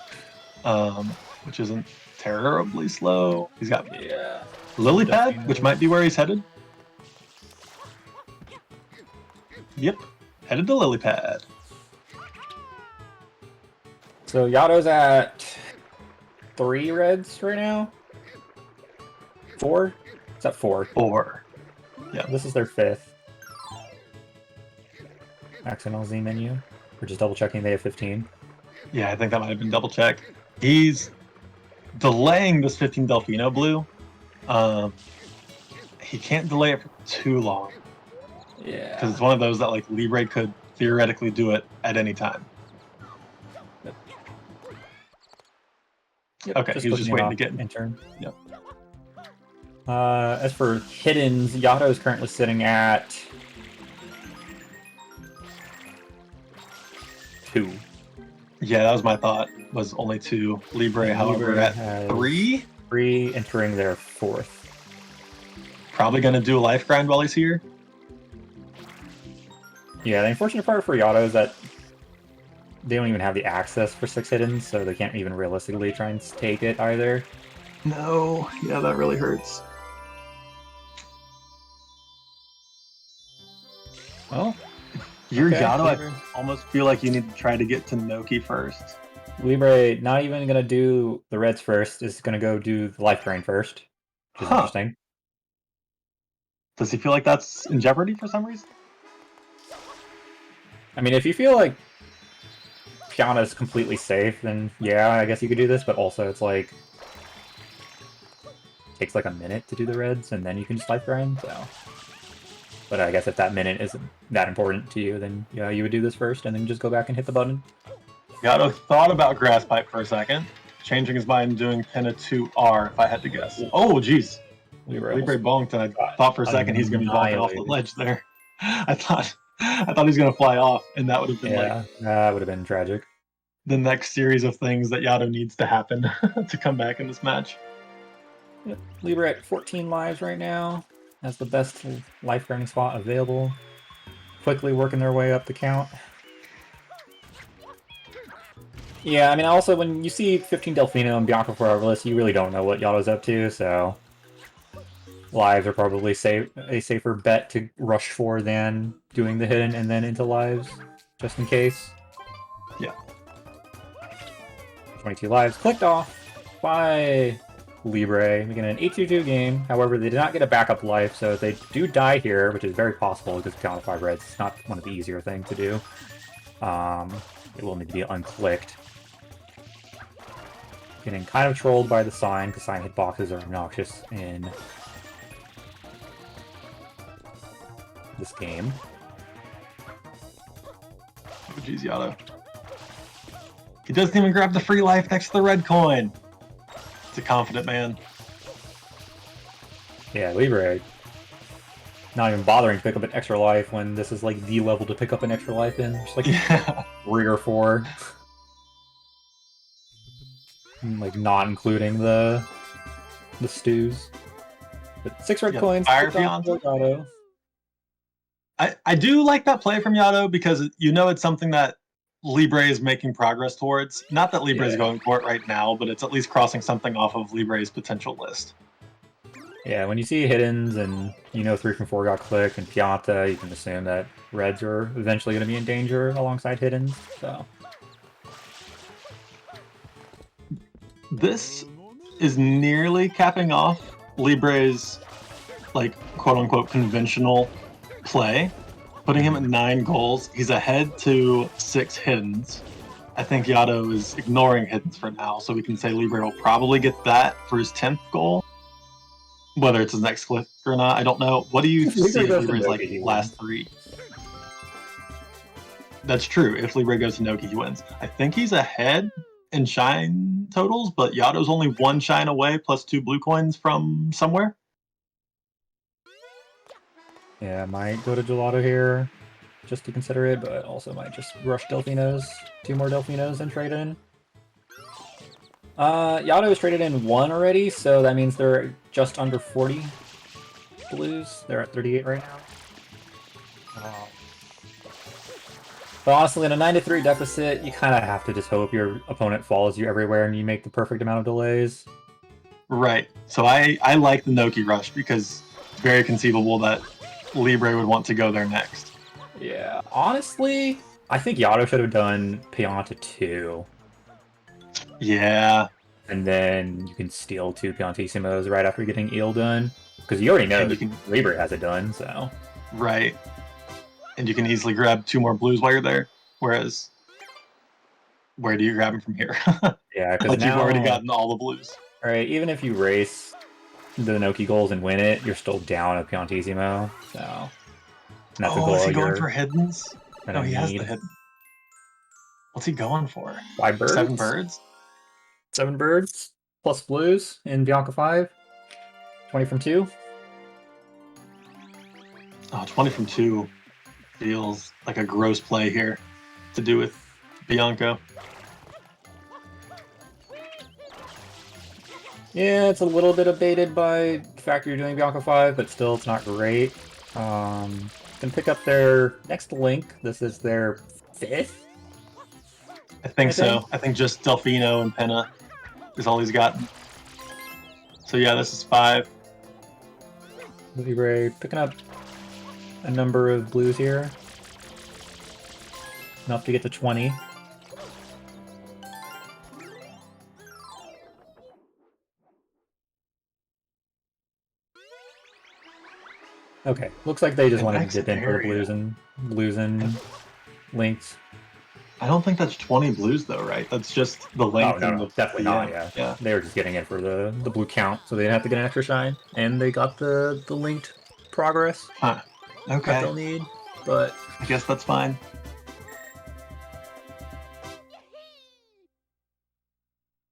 which isn't terribly slow. He's got Lily Pad, which might be where he's headed. Yep, headed to Lily Pad. So Yato's at 3 reds right now? 4? Is that 4? 4. Yeah. This is their 5th. Accidental Z menu. We're just double checking they have 15. Yeah, I think that might have been double check. He's delaying this 15 Delfino blue. He can't delay it for too long. Yeah. Because it's one of those that like Libre could theoretically do it at any time. Yep, Okay, he was just waiting to get in turn. Yep. As for hiddens, Yato is currently sitting at 2. Yeah, that was my thought. Was only 2. Libre, however, Libre at has 3. 3 entering their 4th. Probably gonna do a life grind while he's here. Yeah, the unfortunate part for Yato is that they don't even have the access for 6 hiddens, so they can't even realistically try and take it either. No, yeah, that really hurts. Oh, You're okay. Yato, I almost feel like you need to try to get to Noki first. Libre not even gonna do the reds first, is gonna go do the life drain first, which is interesting. Does he feel like that's in jeopardy for some reason? I mean, if you feel like Piana is completely safe, then yeah, I guess you could do this, but also it's like takes like a minute to do the reds, and then you can just life grind, so. But I guess if that minute isn't that important to you, then yeah, you would do this first, and then just go back and hit the button. Yato thought about Grass Pipe for a second, changing his mind and doing Pinna 2R if I had to guess. Oh, jeez. Libre bonked, and I thought for a second he's going to be bonking off the ledge there. I thought he was going to fly off, and that would have been that would have been tragic. The next series of things that Yato needs to happen to come back in this match. Yep. Libre at 14 lives right now. Has the best life grinding spot available. Quickly working their way up the count. Yeah, I mean, also, when you see 15 Delfino and Bianca for Arvalist, you really don't know what Yato's up to, so lives are probably a safer bet to rush for than doing the hidden and then into lives, just in case. Yeah. 22 lives clicked off by Libre, making an 8-2-2 game. However, they did not get a backup life, so if they do die here, which is very possible because count of 5 reds, it's not one of the easier things to do. It will need to be unclicked. getting kind of trolled by the sign, because sign hitboxes are obnoxious in this game. Oh, geez, Yato. He doesn't even grab the free life next to the red coin. It's a confident man. Yeah, Libre not even bothering to pick up an extra life when this is like the level to pick up an extra life in. Just like 3 or 4. Like not including the stews. But 6 red coins. Fire Fiance. I do like that play from Yato because you know it's something that Libre is making progress towards. Not that Libre is going for it right now, but it's at least crossing something off of Libre's potential list. Yeah, when you see hiddens and you know 3 from 4 got clicked and Pianta, you can assume that reds are eventually going to be in danger alongside hiddens. So this is nearly capping off Libre's like quote unquote conventional play, putting him at 9 goals. He's ahead to 6 hiddens. I think Yato is ignoring hiddens for now, so we can say Libre will probably get that for his 10th goal. Whether it's his next click or not, I don't know. What do you see Libre's like last 3? That's true. If Libre goes to Noki, he wins. I think he's ahead in shine totals, but Yato's only 1 shine away plus 2 blue coins from somewhere. yeah, might go to Gelato here just to consider it, but also might just rush Delfinos. 2 more Delfinos and trade in. Yato has traded in 1 already, so that means they're just under 40 blues. They're at 38 right now. But honestly, in a 9-3 deficit, you kind of have to just hope your opponent follows you everywhere and you make the perfect amount of delays. Right. So I like the Noki rush because it's very conceivable that Libre would want to go there next. Yeah, honestly, I think Yato should have done Pianta 2. Yeah. And then you can steal 2 Piantissimos right after getting Eel done. Because you already know Libre has it done, so... Right. And you can easily grab 2 more blues while you're there. Whereas, where do you grab them from here? Yeah, because like now... you've already gotten all the blues. Alright, even if you race the Noki goals and win it, you're still down a Piantissimo, so... And that's a goal is he going for hiddens? No, he has the need. hidden. What's he going for? 5 birds? 7 birds? 7 birds, plus blues in Bianca 5. 20 from 2. Oh, 20 from 2 feels like a gross play here to do with Bianco. Yeah, it's a little bit abated by the fact you're doing Bianca 5, but still it's not great. Can pick up their next link. This is their 5th? I think so. I think just Delfino and Penna is all he's got. So yeah, this is 5. Libre picking up a number of blues here. Enough to get to 20. Okay, looks like they just wanted to dip in for the blues and links. I don't think that's 20 blues though, right? That's just the length. Oh, no, definitely not, yeah. They were just getting it for the blue count, so they didn't have to get an extra shine. And they got the linked progress. Huh. Okay. That they'll need, but... I guess that's fine.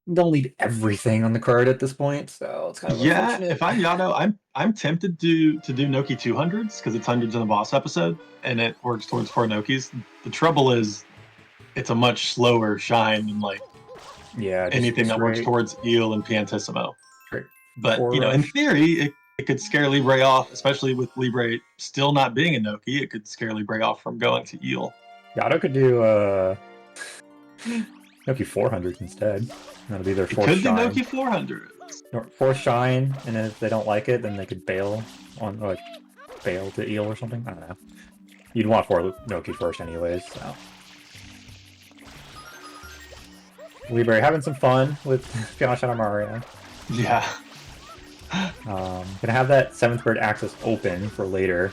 They'll need everything on the card at this point, so it's kind of unfortunate. If I'm Yato, I'm tempted to do Noki 200s because it's hundreds in the boss episode, and it works towards 4 Nokis. The trouble is, it's a much slower shine than like anything that works towards Eel and Piantissimo. But in theory, it could scare Libre off, especially with Libre still not being a Noki. It could scare Libre off from going to Eel. Yato could do Noki 400s instead. That'll be their 4th shine. Could do Noki 400. 4th shine, and then if they don't like it, then they could bail on bail to Eel or something. I don't know. You'd want 4 Noki first, anyways. So Libre having some fun with Fiona Mario. Yeah. Gonna have that 7th bird access open for later,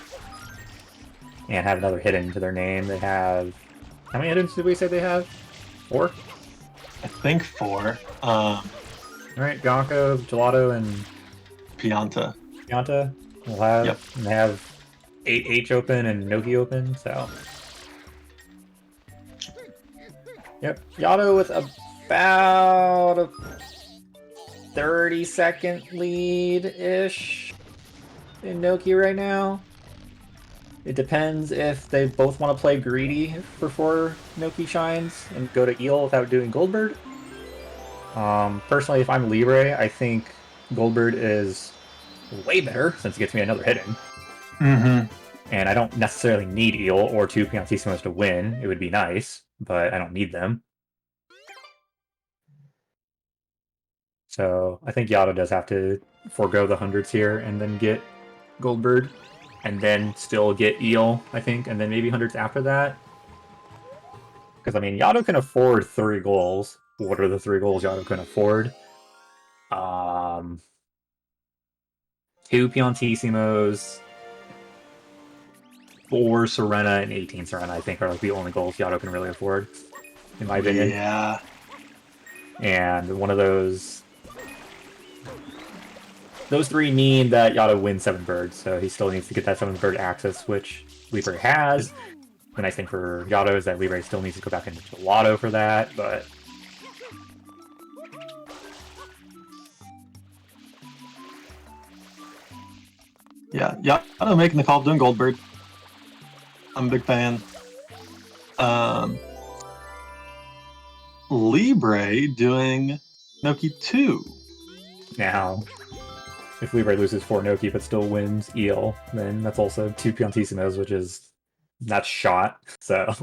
and have another hidden to their name. They have how many hiddens did we say they have? 4. I think 4. Alright, Bianco, Gelato, and Pianta. Pianta will have, Yep. and they have 8H open and Noki open, so. Yep, Yato with about a 30-second lead-ish in Noki right now. It depends if they both want to play greedy for 4 Noki shines and go to Eel without doing Goldbird. Personally, if I'm Libre, I think Goldbird is way better since it gets me another hit in. Mm-hmm. And I don't necessarily need Eel or 2 Piantissimos to win. It would be nice, but I don't need them. So I think Yato does have to forego the hundreds here and then get Goldbird, and then still get Eel, I think, and then maybe hundreds after that. Because, I mean, Yato can afford 3 goals. What are the 3 goals Yato can afford? 2 Piantissimos, 4 Serena, and 18 Serena, I think, are like the only goals Yato can really afford, in my opinion. Yeah. And one of those 3 mean that Yato wins 7 birds, so he still needs to get that 7 bird access, which Libre has. The nice thing for Yato is that Libre still needs to go back into Gelato for that, but... Yeah, Yato making the call of doing Goldbird. I'm a big fan. Libre doing Noki 2. Now, if Libre loses 4 Noki but still wins Eel, then that's also 2 Piantissimos, which is... that's shot, so...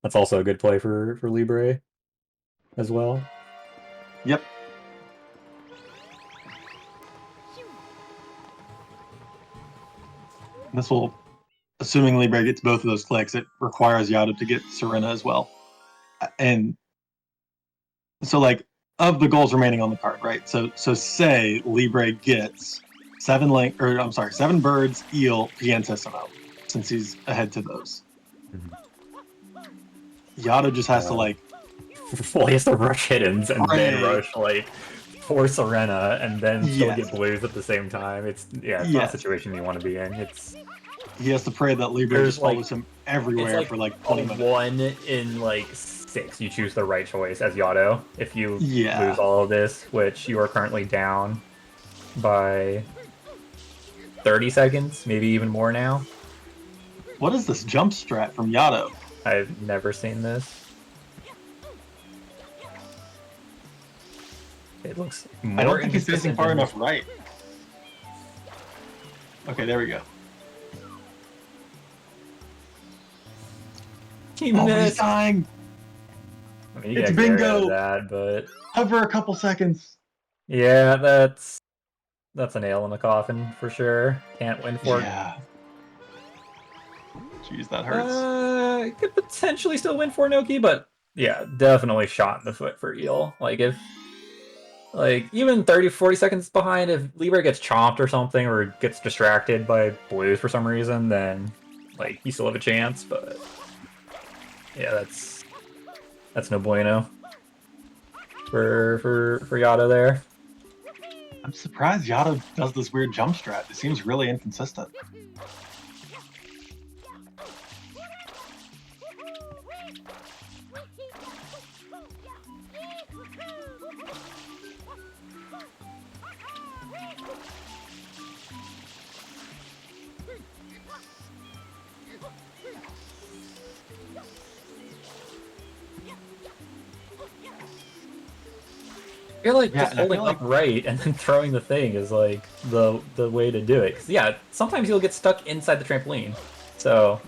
that's also a good play for Libre as well. Yep. This will, assuming Libre gets both of those clicks, it requires Yato to get Serena as well. And so, like, of the goals remaining on the card, right? So say Libre gets 7 birds, Eel, Piantissimo, since he's ahead to those. Yato just has to, like... well, he has to rush hiddens and then Right. rush, like, 4 Serena and then still Yes. get blues at the same time. It's not a situation you want to be in. He has to pray that Libre There's, just follows him everywhere for like 20 minutes. 1 in like 6 you choose the right choice as Yato if you Yeah. lose all of this, which you are currently down by 30 seconds, maybe even more now. What is this jump strat from Yato? I've never seen this. It looks more I don't think he's facing inconsistent far than enough right. Okay, there we go. He Oh, missed. he's dying! I mean, you It's get Garrett out of bingo! that, but Hover a couple seconds. yeah, that's a nail in the coffin for sure. Can't win for it. Yeah. Jeez, that hurts. Could potentially still win for Noki, but yeah, definitely shot in the foot for Eel. Like, if even 30-40 seconds behind, if Libre gets chomped or something, or gets distracted by blues for some reason, then like you still have a chance. But yeah, that's no bueno for Yato there. I'm surprised Yato does this weird jump strat. It seems really inconsistent. I feel like Yeah, just and I holding feel up right and then throwing the thing is like the way to do it. 'Cause, yeah, sometimes you'll get stuck inside the trampoline. So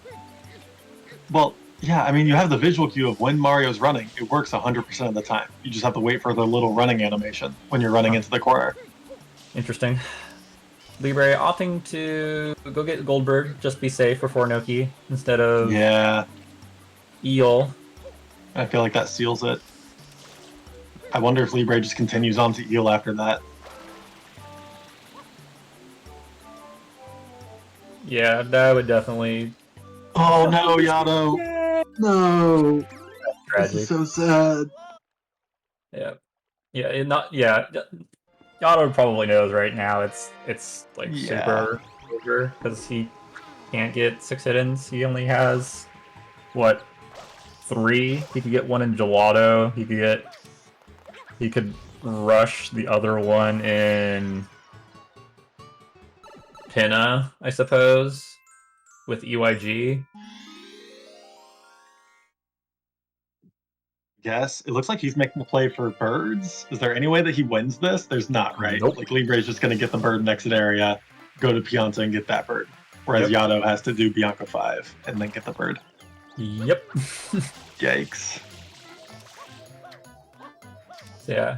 Well, yeah, I mean, you have the visual cue of when Mario's running. It works 100% of the time. You just have to wait for the little running animation when you're running into the corner. interesting. Libre opting to go get Goldberg, just be safe for 4 Noki instead of Eel. I feel like that seals it. I wonder if Libre just continues on to Eel after that. Yeah, that would definitely... Oh no, Yato! Yeah. No! Tragic. This is so sad. Yeah. Yado probably knows right now. It's like Yeah. super over because he can't get 6 hidden. He only has what 3. He could get one in Gelato. He could rush the other one in Pinna, I suppose, with EYG. Yes, it looks like he's making a play for birds. Is there any way that he wins this? There's not, right? Nope. Like Libre's just going to get the bird in exit area, go to Pianta and get that bird. Whereas Yep. Yado has to do Bianca 5 and then get the bird. Yep. Yikes. So yeah.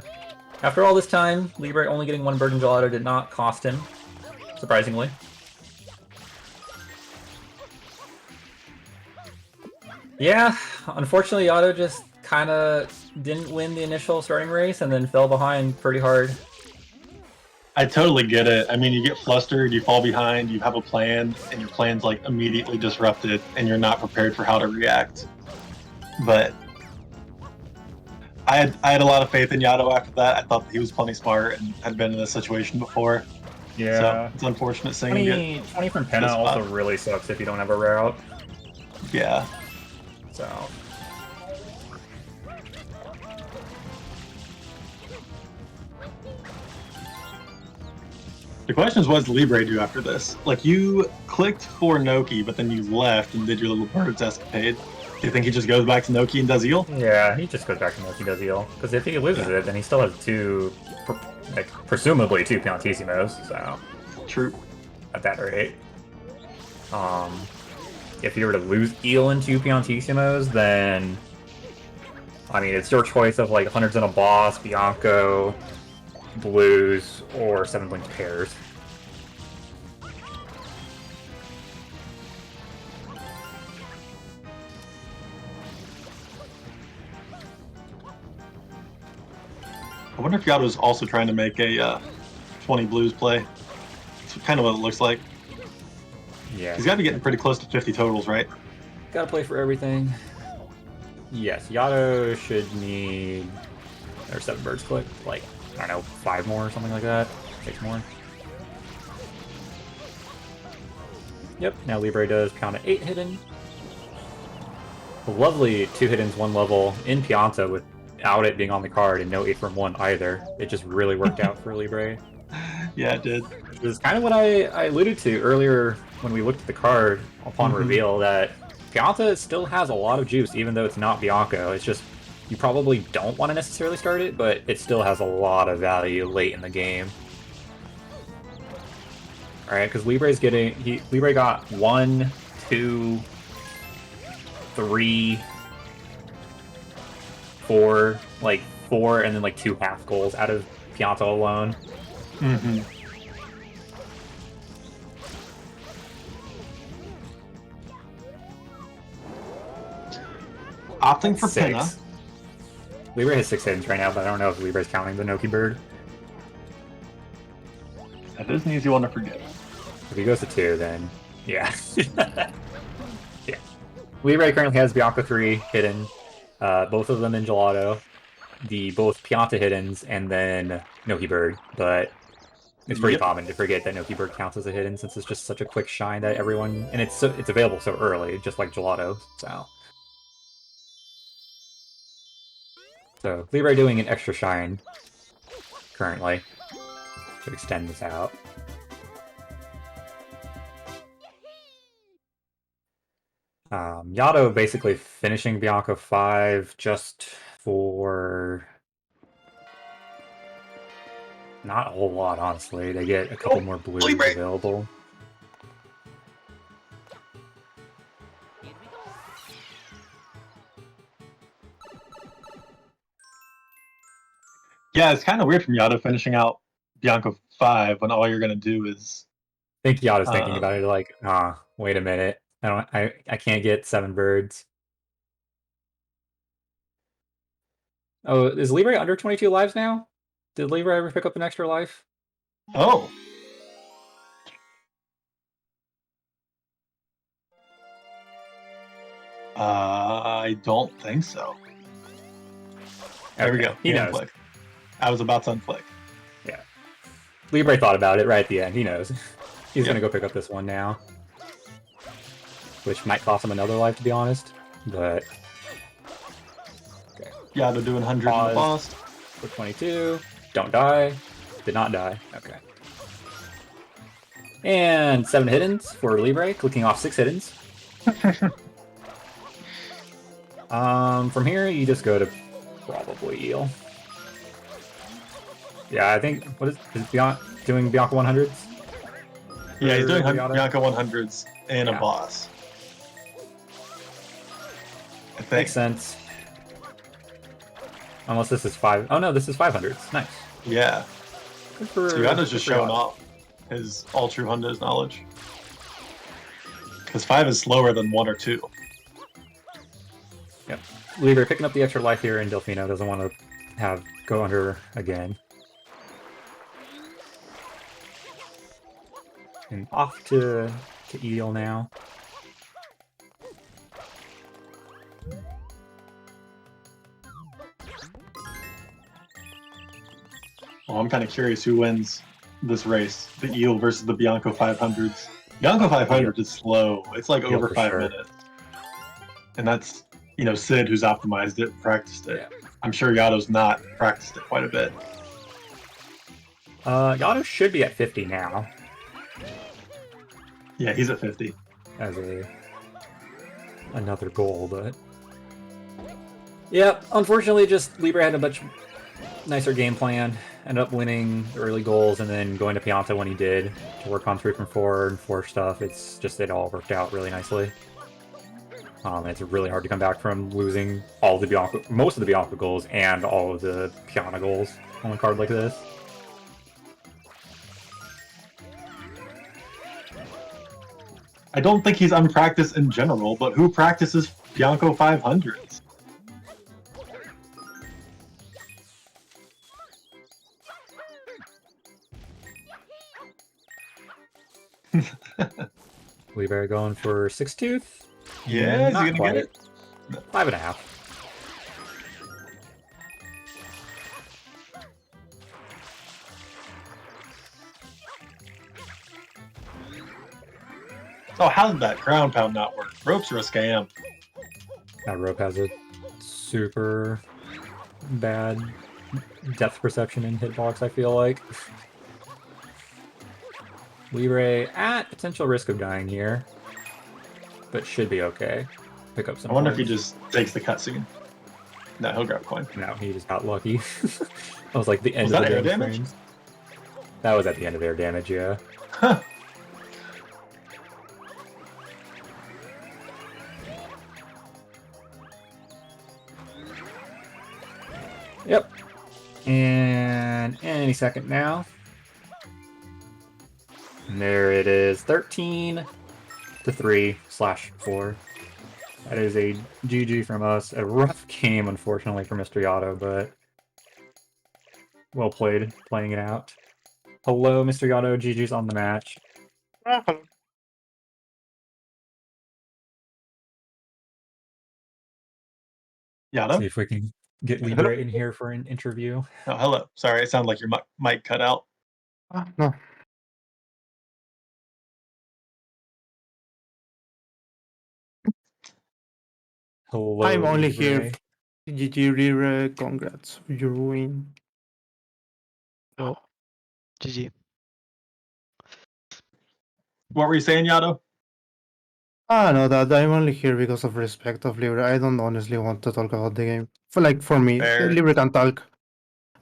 After all this time, Libre only getting 1 bird in Gelato did not cost him, surprisingly. Yeah, unfortunately, Yado just kind of didn't win the initial starting race and then fell behind pretty hard. I totally get it. I mean, you get flustered, you fall behind, you have a plan, and your plan's like immediately disrupted, and you're not prepared for how to react. But I had a lot of faith in Yado after that. I thought that he was plenty smart and had been in this situation before. Yeah. So it's unfortunate seeing him 20 from Penna also really sucks if you don't have a route. Yeah. So. The question is, what does Libre do after this? Like, you clicked for Noki, but then you left and did your little birds escapade. Do you think he just goes back to Noki and does eel? Yeah, he just goes back to Noki does eel. Because if he loses it, then he still has 2, presumably 2 Piantissimos, so. True. At that rate. If you were to lose eel and 2 Piantissimos, then... I mean, it's your choice of, like, Hundreds in a Boss, Bianco, Blues, or 7-linked pairs. I wonder if Yado's also trying to make a 20 Blues play. It's kind of what it looks like. Yeah. He's got to be getting pretty close to 50 totals, right? Gotta play for everything. Yes, Yado should need... There's 7 birds clicked, like, I don't know, 5 more or something like that. 6 more. Yep, now Libre does count at 8 hidden. A lovely 2 hiddens, 1 level in Pianta without it being on the card and no 8 from 1 either. It just really worked out for Libre. Yeah, it did. It was kind of what I alluded to earlier when we looked at the card upon reveal, that Pianta still has a lot of juice even though it's not Bianco. It's just, you probably don't want to necessarily start it, but it still has a lot of value late in the game. Alright, because Libre got 1, 2, 3, 4, like 4, and then like 2 half goals out of Pianta alone. Opting for 6. Pinna. Libre has 6 hidden right now, but I don't know if Libre's counting the Noki bird. That is an easy one to forget. If he goes to 2, then yeah. Yeah. Libre currently has Bianca 3 hidden, both of them in Gelato. Both Pianta hiddens, and then Noki bird, but it's pretty common to forget that Noki bird counts as a hidden since it's just such a quick shine that everyone, and it's available so early, just like Gelato, So Libre doing an extra shine currently to extend this out. Yado basically finishing Bianca 5 just for not a whole lot, honestly. They get a couple more blues available. Yeah, it's kind of weird from Yado finishing out Bianca 5 when all you're going to do is... I think Yada's thinking about it like, wait a minute. I can't get 7 birds. Oh, is Libre under 22 lives now? Did Libre ever pick up an extra life? Oh. I don't think so. There we go. He knows. Click. I was about to unflick. Yeah. Libre thought about it right at the end. He knows. He's Yep. gonna go pick up this one now. Which might cost him another life, to be honest. But Yeah, they're doing 100 in the boss. for 22. Don't die. Did not die. Okay. And 7 hiddens for Libre, clicking off 6 hiddens. From here, you just go to probably eel. Yeah, I think, is doing Bianca 100s? Yeah, he's doing MrYhatoh? Bianca 100s and a Yeah. boss. I think. Makes sense. Unless this is 5. Oh no, this is 500s. Nice. Yeah. Good for, So Yato's just good for showing Yatoh. off his all true Hundos knowledge. Because 5 is slower than 1 or 2. Yep. Libre picking up the extra life here, and Delfino doesn't want to go under again. And off to eel now. Well, I'm kind of curious who wins this race. The eel versus the Bianco 500s. Bianco 500 is slow. It's like Eel over for 5 sure. minutes. And that's, Sid who's optimized it, practiced it. Yeah. I'm sure Yato's not practiced it quite a bit. Yatoh should be at 50 now. Yeah, he's at 50. As another goal, but yep, unfortunately just Libre had a much nicer game plan, ended up winning the early goals and then going to Pianta when he did to work on 3 from 4 and 4 stuff. It's just, it all worked out really nicely. It's really hard to come back from losing all of the most of the Bianca goals and all of the Piana goals on a card like this. I don't think he's unpracticed in general, but who practices Bianco 500s? Libre going for 6 tooth. Yeah, is Not he gonna quite. get it? 5.5. Oh, how did that ground pound not work? Ropes are a scam. That rope has a super bad depth perception in hitbox, I feel like. Libre at potential risk of dying here, but should be okay. Pick up some I wonder if he points. just takes the cutscene. No, he'll grab a coin. No, he just got lucky. That was like the end Was of that the air damage damage? frames. That was at the end of air damage, yeah. Huh. Yep. And any second now. And there it is, 13 to 3/4. That is a GG from us. A rough game, unfortunately, for MrYhatoh, but well played, playing it out. Hello, MrYhatoh. GG's on the match. Hello. See Yato? if we can get Libre in here for an interview. Oh, hello. Sorry, it sounded like your mic cut out. No. Hello, I'm only Libre. here. GG Libre, congrats for your win. Oh, GG. What were you saying, Yato? No, that I'm only here because of respect of Libre. I don't honestly want to talk about the game. For me, Fair. Libre can talk.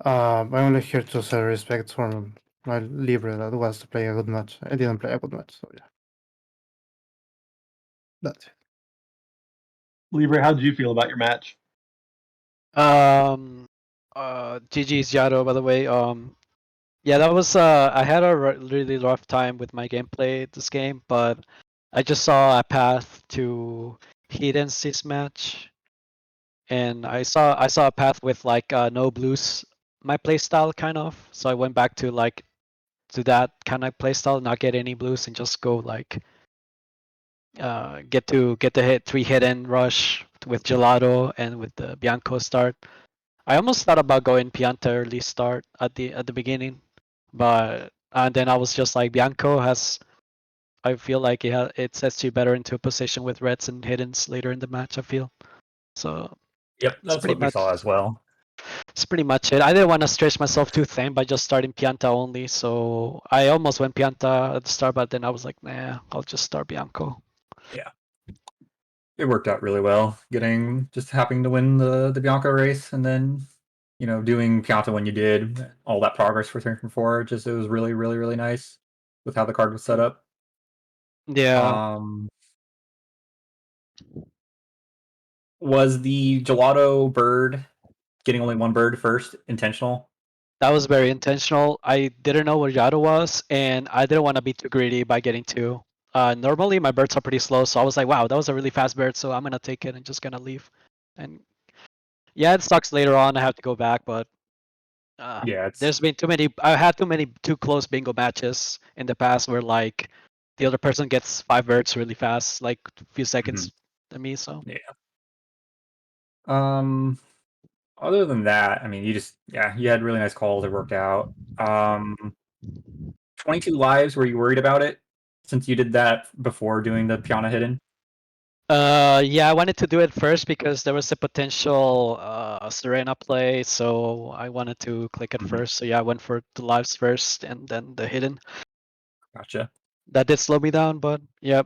I'm only here to show respect for my Libre that was to play a good match. I didn't play a good match, so yeah. That's it. Libre, how did you feel about your match? GG's Yato, by the way. Yeah, that was I had a really rough time with my gameplay this game, but I just saw a path to Heaton's this match, and I saw a path with like no blues, my playstyle kind of. So I went back to that kind of playstyle, not get any blues, and just go like get the hit 3 hit and rush with Gelato and with the Bianco start. I almost thought about going Pianta early start at the beginning, but and then I was just like Bianco has. I feel like it sets you better into a position with reds and hiddens later in the match. I feel so. Yep, It's that's pretty what we much saw as well. it's pretty much it. I didn't want to stretch myself too thin by just starting Pianta only, so I almost went Pianta at the start, but then I was like, nah, I'll just start Bianco. Yeah. It worked out really well, just happening to win the Bianco race, and then doing Pianta when you did, all that progress for 3 from 4. Just it was really, really, really nice with how the card was set up. Yeah, Was the gelato bird getting only one bird first intentional? that was very intentional. I didn't know what Yado was, and I didn't want to be too greedy by getting two. Normally my birds are pretty slow, so I was like, wow, that was a really fast bird, so I'm gonna take it and just gonna leave. And yeah, it sucks later on. I have to go back, but Yeah, it's there's been too many. I had too close bingo matches in the past where like the other person gets 5 birds really fast, like a few seconds than me. So yeah. Other than that, I mean, you had really nice calls. It worked out. 22 lives. Were you worried about it since you did that before doing the Piana hidden? yeah, I wanted to do it first because there was a potential Serena play, so I wanted to click it Mhm. first. So yeah, I went for the lives first and then the hidden. Gotcha. That did slow me down, but yeah,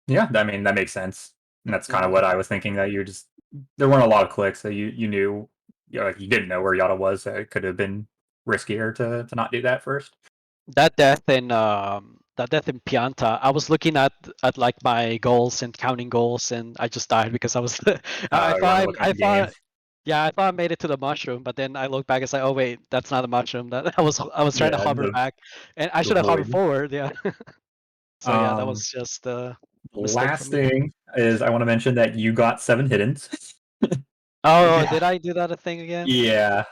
Yeah, I mean that makes sense, and that's kind of yeah. what I was thinking. That there weren't a lot of clicks, so you knew, like you didn't know where Yada was, so it could have been riskier to not do that first. That death in Pianta, I was looking at like my goals and counting goals, and I just died because I was I You're only thought looking at I the game. thought yeah, I thought I made it to the mushroom, but then I look back and say, oh wait, that's not a mushroom. That I was trying to Yeah, hover back, and I the should have hovered void. forward. Yeah. So yeah, that Um, was just a mistake from Last me. thing is I want to mention that you got 7 hiddens. Oh, Yeah. did I do that a thing again? Yeah.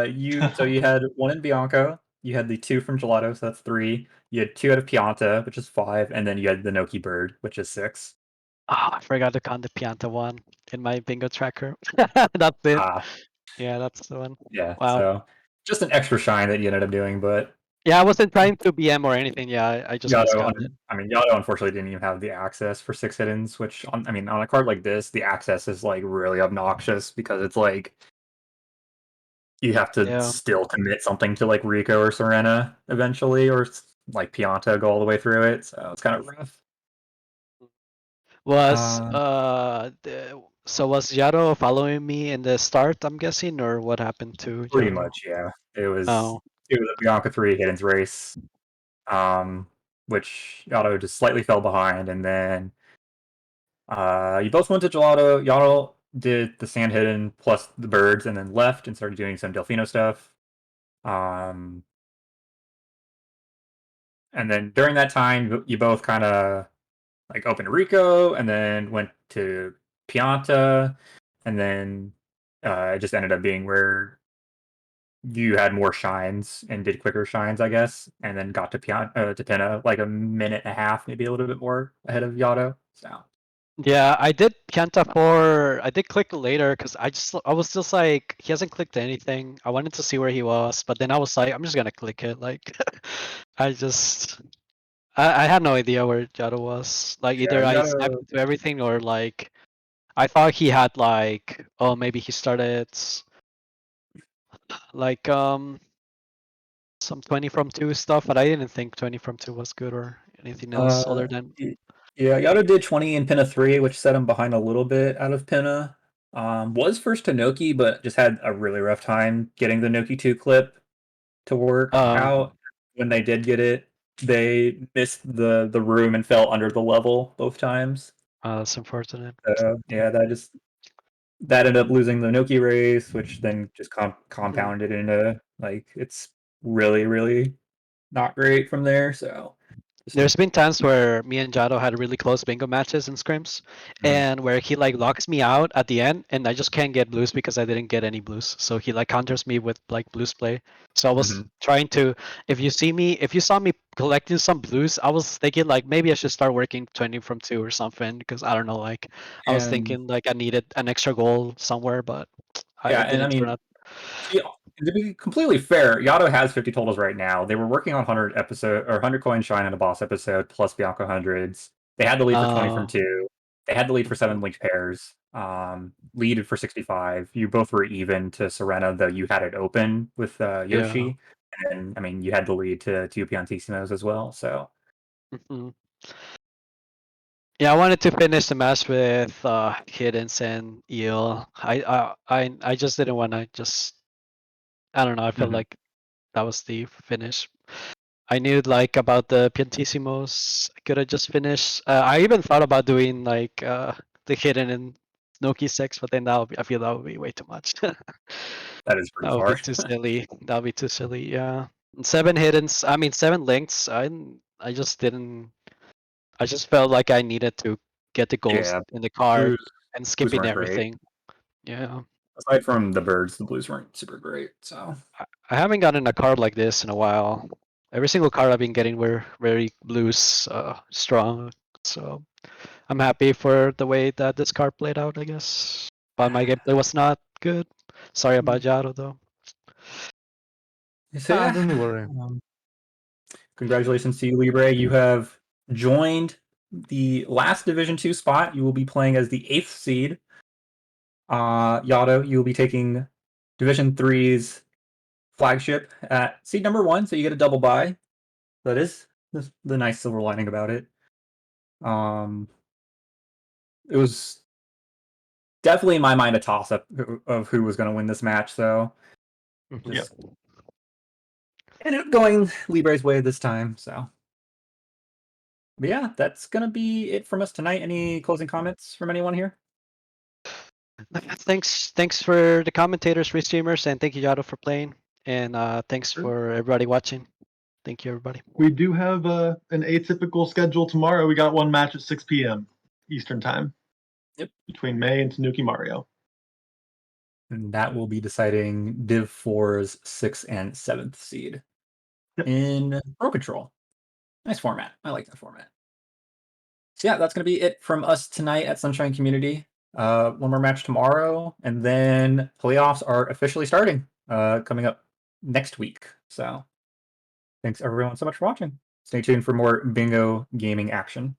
You had one in Bianco. You had the 2 from Gelato, so that's 3. You had 2 out of Pianta, which is 5, and then you had the Noki Bird, which is 6. Oh, I forgot to count the Pianta one in my bingo tracker. That's it. Ah, Yeah, that's the one. yeah. Wow. So just an extra shine that you ended up doing, but Yeah, I wasn't trying to BM or anything. Yeah, I just miscounted. Yado unfortunately didn't even have the access for 6 hiddens, which on a card like this, the access is like really obnoxious because it's like you have to Yeah. still commit something to like Rico or Serena eventually, or like Pianta go all the way through it. So it's kind of rough. Was Uh, so was Yaro following me in the start, I'm guessing, or what happened to Pretty Yaro? much, yeah. It was Oh, a Bianca 3 hiddens race, um, which Yado just slightly fell behind, and then you both went to Gelato. Yado did the sand hidden plus the birds, and then left and started doing some Delfino stuff. Um, and then during that time, you both kind of like opened Rico, and then went to Pianta, and then it just ended up being where you had more shines and did quicker shines, I guess, and then got to to Pinna like a minute and a half, maybe a little bit more ahead of Yado. So yeah, I did Kenta for. I did click later because I was just like he hasn't clicked anything. I wanted to see where he was, but then I was like I'm just gonna click it. Like I just I had no idea where Yaro was. Like yeah, either I snapped Yado. into everything or like I thought he had like oh maybe he started like some 20 from 2 stuff, but I didn't think 20 from 2 was good or anything else Uh, other than yeah, Yado did 20 in Pinna 3, which set him behind a little bit out of Pinna. Was first to Noki, but just had a really rough time getting the Noki 2 clip to work um out. When they did get it, they missed the room and fell under the level both times. that's unfortunate. Yeah, that ended up losing the Noki race, which then just compounded into like it's really, really not great from there. So There's been times where me and Jado had really close bingo matches in scrims, and where he like locks me out at the end, and I just can't get blues because I didn't get any blues. So he like counters me with like blues play. So I was trying to. If you saw me collecting some blues, I was thinking like maybe I should start working 20 from 2 or something because I don't know. Like I was And thinking like I needed an extra goal somewhere, but yeah, it and I didn't turn mean, out. to be completely fair, Yato has 50 totals right now. They were working on 100 episode or 100 coin shine in a boss episode plus Bianco hundreds. They had the lead for 20 from 2. They had the lead for 7 linked pairs. Leaded for 65. You both were even to Serena, though you had it open with Yeah. Yoshi. And I mean, you had the lead to Piantissimos as well. So Mhm. Yeah, I wanted to finish the match with Hiddens and Eel. I just didn't want to just. I don't know. I felt like that was the finish. I knew like about the Piantissimos. I could have just finished. I even thought about doing like the hidden and Noki 6, but then I feel that would be way too much. that is pretty That would be far. too silly. That would be too silly. Yeah. And 7 hiddens. I mean 7 links. I just didn't. I just felt like I needed to get the goals Yeah, in the card blues and blues skipping weren't great. everything. Yeah. Aside from the birds, the blues weren't super great. So I haven't gotten a card like this in a while. Every single card I've been getting were very blues strong. So I'm happy for the way that this card played out, I guess. But my gameplay was not good. Sorry about Jaro though. So yeah, Don't worry. Congratulations to you, Libre. You have joined the last Division 2 spot. You will be playing as the 8th seed. Yato, you will be taking Division 3's flagship at seed number 1, so you get a double bye. That is the nice silver lining about it. It was definitely in my mind a toss-up of who was going to win this match, though. Just ended up going Libre's way this time, so. But yeah, that's going to be it from us tonight. Any closing comments from anyone here? Thanks for the commentators, restreamers, and thank you Jaro for playing. And thanks Sure. for everybody watching. Thank you everybody. We do have an atypical schedule tomorrow. We got one match at 6 p.m. Eastern time. Yep. Between May and Tanuki Mario. And that will be deciding Div 4's 6th and 7th seed in Pro Control. Nice format. I like that format. So yeah, that's going to be it from us tonight at Sunshine Community. One more match tomorrow, and then playoffs are officially starting coming up next week. So thanks everyone so much for watching. Stay tuned for more bingo gaming action.